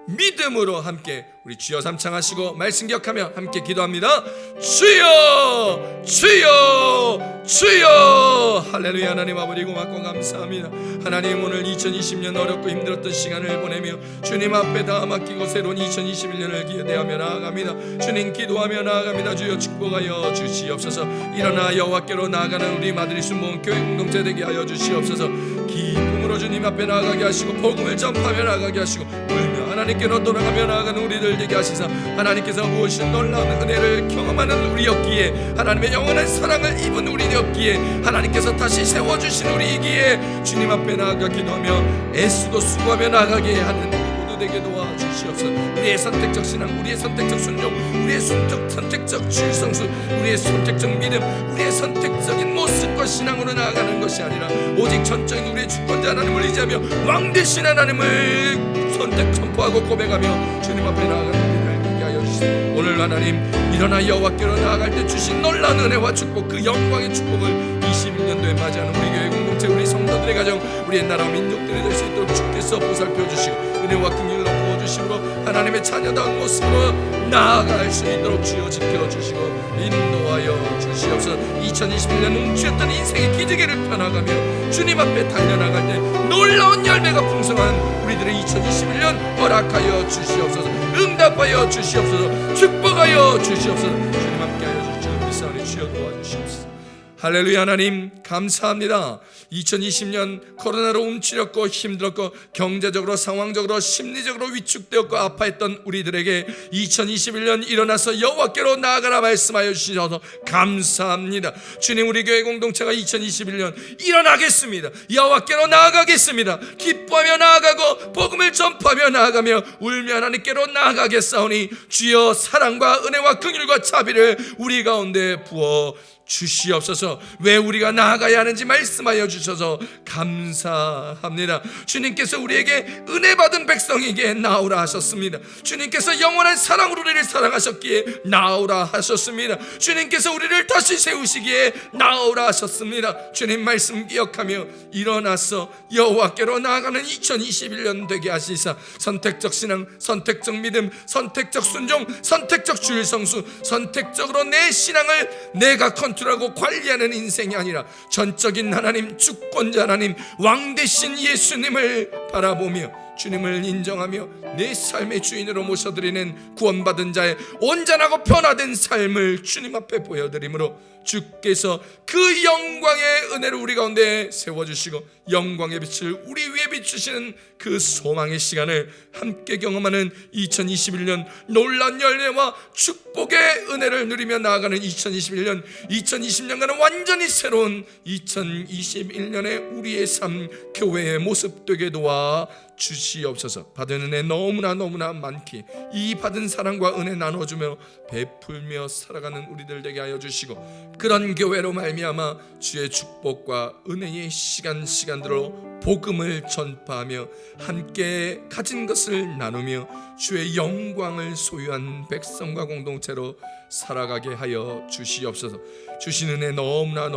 믿음으로 함께 우리 주여 삼창하시고 말씀 기억하며 함께 기도합니다. 주여, 주여, 주여. 할렐루야. 하나님 아버지 고맙고 감사합니다. 하나님, 오늘 2020년 어렵고 힘들었던 시간을 보내며 주님 앞에 다 맡기고 새로운 2021년을 기대하며 나아갑니다. 주님 기도하며 나아갑니다. 주여 축복하여 주시옵소서. 일어나 여호와께로 나아가는 우리 마드리 순복음 교회 공동체 되게 하여 주시옵소서. 기쁨으로 주님 앞에 나아가게 하시고 복음을 전파하며 나아가게 하시고 울며 하나님께로 돌아가며 나아가는 우리들 되게 하시사 하나님께서 무엇이 놀라운 은혜를 경험하는 우리였기에, 하나님의 영원한 사랑을 입은 우리였기에, 하나님께서 다시 세워주신 우리이기에 주님 앞에 나아가 기도하며 애쓰고 수고하며 나아가게 하는 모두 되게 도와주시옵소서. 우리의 선택적 신앙, 우리의 선택적 순종, 우리의 선택적 질성수, 우리의 선택적 믿음, 우리의 선택적인 모습과 신앙으로 나아가는 것이 아니라 오직 전적인 우리의 주권자 하나님을 의지하며 왕 되신 하나님을 선택 선포하고 고백하며 주님 앞에 나아가는 우리를 되게 하여 주시옵소서. 오늘 하나님, 일어나 여호와께로 나아갈 때 주신 놀라운 은혜와 축복, 그 영광의 축복을 21년도에 맞이하는 우리 교회 공동체, 우리 성도들의 가정, 우리의 나라와 민족들이 될 수 있도록 주께서 보살펴 주시고 은혜와 긍휼로 부어주심으로 하나님의 자녀다운 모습으로 나아갈 수 있도록 주여 지켜주시고 인도하여 주시옵소서. 2021년 뭉치었던 인생의 기지개를 펴나가며 주님 앞에 달려나갈 때 놀라운 열매가 풍성한 우리들의 2021년 허락하여 주시옵소서. 응답하여 주시옵소서. 축복하여 주시옵소서. 주님 함께하여 주시옵소서. 미사리 주여 도와주시옵소서. 할렐루야. 하나님 감사합니다. 2020년 코로나로 움츠렸고 힘들었고 경제적으로 상황적으로 심리적으로 위축되었고 아파했던 우리들에게 2021년 일어나서 여호와께로 나아가라 말씀하여 주셔서 감사합니다. 주님, 우리 교회 공동체가 2021년 일어나겠습니다. 여호와께로 나아가겠습니다. 기뻐하며 나아가고 복음을 전파하며 나아가며 울며 하나님께로 나아가겠사오니 주여 사랑과 은혜와 긍휼과 자비를 우리 가운데 부어 주시옵소서. 왜 우리가 나아가야 하는지 말씀하여 주셔서 감사합니다. 주님께서 우리에게 은혜 받은 백성에게 나오라 하셨습니다. 주님께서 영원한 사랑으로 우리를 사랑하셨기에 나오라 하셨습니다. 주님께서 우리를 다시 세우시기에 나오라 하셨습니다. 주님 말씀 기억하며 일어나서 여호와께로 나아가는 2021년 되게 하시사 선택적 신앙, 선택적 믿음, 선택적 순종, 선택적 주일성수, 선택적으로 내 신앙을 내가 컨트롤하고 관리하는 인생이 아니라 전적인 하나님, 주권자 하나님, 왕 되신 예수님을 바라보며 주님을 인정하며 내 삶의 주인으로 모셔드리는 구원받은 자의 온전하고 변화된 삶을 주님 앞에 보여드리므로 주께서 그 영광의 은혜를 우리 가운데 세워주시고 영광의 빛을 우리 위에 비추시는 그 소망의 시간을 함께 경험하는 2021년 놀라운 열매와 축복의 은혜를 누리며 나아가는 2021년, 2020년과는 완전히 새로운 2021년의 우리의 삶, 교회의 모습 되게 도와 주시옵소서. 받은 은혜 너무나 많기 이 받은 사랑과 은혜 나눠주며 베풀며 살아가는 우리들 되게 하여 주시고, 그런 교회로 말미암아 주의 축복과 은혜의 시간들로 복음을 전파하며 함께 가진 것을 나누며 주의 영광을 소유한 백성과 공동체로 살아가게 하여 주시옵소서. 주신 은혜 너무나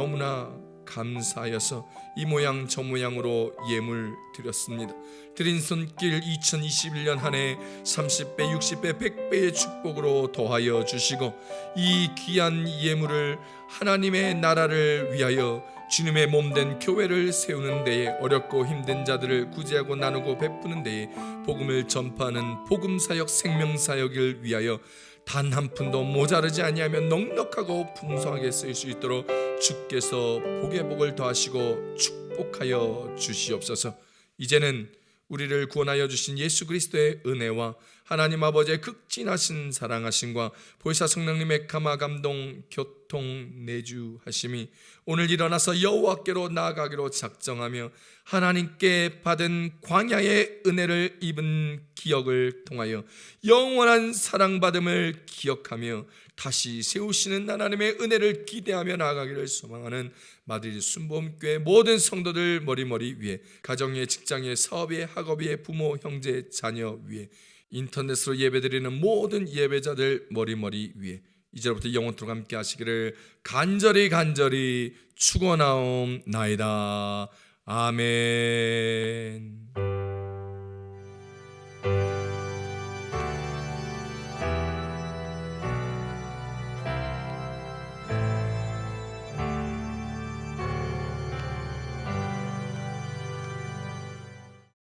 감사하여서 이 모양 저 모양으로 예물 드렸습니다. 드린 손길 2021년 한 해 30배, 60배, 100배의 축복으로 더하여 주시고, 이 귀한 예물을 하나님의 나라를 위하여 주님의 몸된 교회를 세우는 데에, 어렵고 힘든 자들을 구제하고 나누고 베푸는 데에, 복음을 전파하는 복음사역 생명사역을 위하여 단 한 푼도 모자르지 아니하며 넉넉하고 풍성하게 쓰일 수 있도록 주께서 복의 복을 더하시고 축복하여 주시옵소서. 이제는 우리를 구원하여 주신 예수 그리스도의 은혜와 하나님 아버지의 극진하신 사랑하심과 보혜사 성령님의 감화 감동 교통 내주하심이 오늘 일어나서 여호와께로 나아가기로 작정하며 하나님께 받은 광야의 은혜를 입은 기억을 통하여 영원한 사랑받음을 기억하며 다시 세우시는 하나님의 은혜를 기대하며 나아가기를 소망하는 마드리드 순복음교회 모든 성도들 머리 위에, 가정에, 직장에, 사업에, 학업에, 부모, 형제, 자녀 위에, 인터넷으로 예배드리는 모든 예배자들 머리 위에 이제부터 영원토록 함께 하시기를 간절히 축원하옵나이다. 아멘.